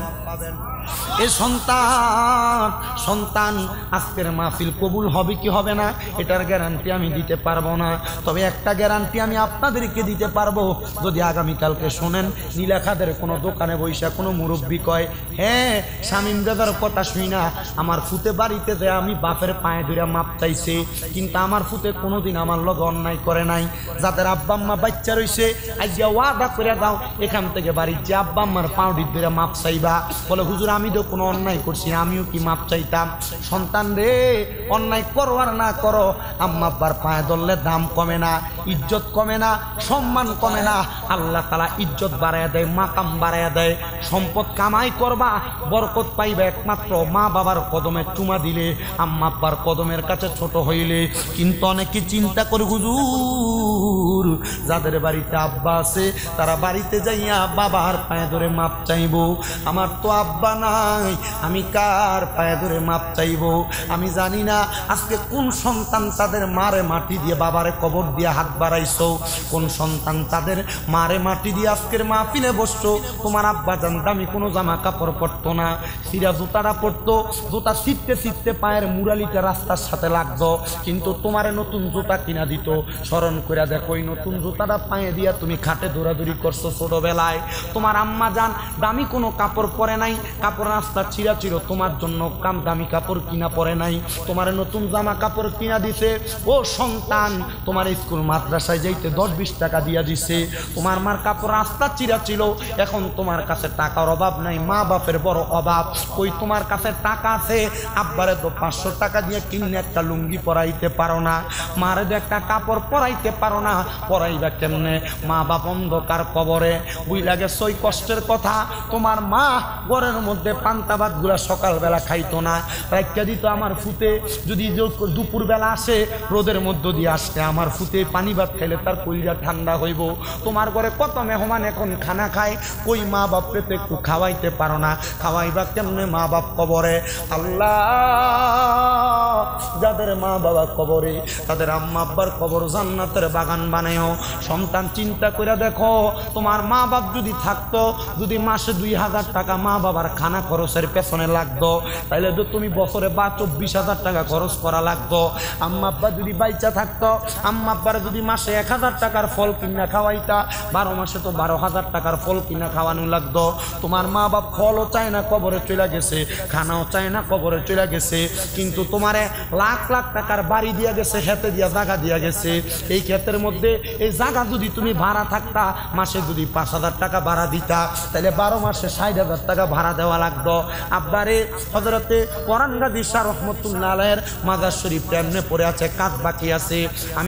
এ সন্তান আজকের মাহফিল কবুল হবে কি হবে না এটার গ্যারান্টি আমি দিতে পারবো না, তবে একটা গ্যারান্টি আমি আপনাদেরকে দিতে পারবো। যদি আগামীকালকে শোনেন নীলাখাদের কোনো দোকানে বৈশা কোনো মুরব্বী কয়, হ্যাঁ শামীম দাদার কথা শুই না, আমার ফুতে বাড়িতে যে আমি বাপের পায়ে ধরে মাপ চাইছে, কিন্তু আমার ফুতে কোনোদিন আমার লগে অন্যায় করে নাই। যাদের আব্বা আম্মা বাচ্চা রয়েছে আজকে ওয়াদা করে দাও এখান থেকে বাড়ির যে আব্বা আম্মার পাউডির ধরে মাপ চাইবা। বলে হুজুর আমি তো কোনো অন্যায় করছি না, আমিও কি মাপ চাইতাম। সন্তান রে, অন্যায় করো আর না করো, আম্মা আব্বার পায়ে ধরলে দাম কমে না, ইজ্জত কমে না, সম্মান কমে না। আল্লাহ তাআলা ইজ্জত বাড়াইয়া দেয়, মাকাম বাড়াইয়া দেয়। সম্পদ কামাই করবা, বরকত পাইবে একমাত্র মা বাবার কদমে চুমা দিলে, আম্মা আব্বার কদমের কাছে ছোট হইলে। কিন্তু অনেকে চিন্তা করে হুজুর যাদের বাড়িতে আব্বা আছে তারা বাড়িতে যাইয়া বাবার পায়ে ধরে মাপ চাইব, আমার তো আব্বা নাই, আমি কার পায়ে ধরে মাপ চাইব। আমি জানি না আজকে কোন সন্তান তাদের মারে মাটি দিয়ে বাবারে কবর দিয়ে হাত বাড়াইছো, কোন সন্তান তাদের মারে মাটি দিয়ে আজকের মাহফিলে বসছো। তোমার আব্বা জান দামি কোনো জামা কাপড় পরতো না, সিরা জুতাটা পরতো, জুতা ছিটতে পায়ের মুরালিটা রাস্তার সাথে লাগতো, কিন্তু তোমারে নতুন জুতা কিনা দিত। স্মরণ করে দেখো ওই নতুন জুতাটা পায়ে দিয়া তুমি খাটে দৌড়াদৌড়ি করছো ছোটবেলায়। তোমার আম্মা জান দামি কোনো কাপড় পরে নাই, কাপড় রাস্তা ছিঁড়া ছিল, তোমার জন্য দামি কাপড় কিনা পরে নাই, তোমার নতুন জামা কাপড় কিনা দিছে। ও সন্তান, তোমার স্কুল মাদ্রাসায় যাইতে 10-20 টাকা দিয়া দিছে। তোমার মার কাপড় রাস্তা চিরা ছিল, এখন তোমার কাছে টাকার অভাব নাই, মা বাপের বড় অভাব। ওই তোমার কাছে টাকা আছে, আব্বারে তো 500 টাকা দিয়ে কিনে একটা লুঙ্গি পরাইতে পারো না, মারে তো একটা কাপড় পরাইতে পারো না, পরাইবা কেমনে? মা বাপ অন্ধকার কবরে। বুঝ লাগে সই কষ্টের কথা। তোমার মা ঘরের মধ্যে পান্তা ভাত গুলা সকালবেলা খাইতো না, রাইখা দিত। আমার ফুতে যদি দুপুরবেলা আসে রোদের মধ্য দিয়ে আসতে, আমার ফুতে পানি ভাত খাইলে তার কলিজা ঠান্ডা হইব। তোমার ঘরে কত মেহমান এখন খানা খায়, কই মা বাপরে তো একটু খাওয়াইতে পারো না, খাওয়াইবা কেমনে? মা বাপ কবরে। আল্লাহ যাদের মা বাবা কবরে, তাদের আম্মা আব্বার কবর জান্নাতের বাগান বানায়ও। সন্তান চিন্তা করে দেখো, তোমার মা বাপ যদি থাকতো, যদি মাসে 2000 টাকা মা বাবার খানা খরচের পেছনে লাগতো, তাহলে তো তুমি বছরে 24,000 টাকা খরচ করা লাগতো। আম্মা আব্বা যদি বাইচা থাকতো, আম্মা আব্বার যদি মাসে 1000 টাকার ফল কিনা খাওয়াইতা, 12 মাসে তো 12,000 টাকার ফল কিনা খাওয়ানো লাগতো। তোমার মা বাপ ফলও চায় না, কবরে চলে গেছে, খানাও চায় না, কবরে চলে গেছে, কিন্তু তোমারে লাখ লাখ টাকার বাড়ি দিয়া গেছে, খেতে দিয়া জায়গা দিয়া গেছে। এই ক্ষেতের মধ্যে এই জায়গা যদি তুমি ভাড়া থাকতা, মাসে যদি 5,000 টাকা ভাড়া দিতা, তাহলে 12 মাসে 60,000 টাকা ভাড়া দেওয়া লাগতো। আব্বারে হযরতে কোরআন গাজী শাহ রহমতুল্লাহ আলাইহির মাজার শরীফ এমনি পড়ে আছে, কাজ বাকি আছে।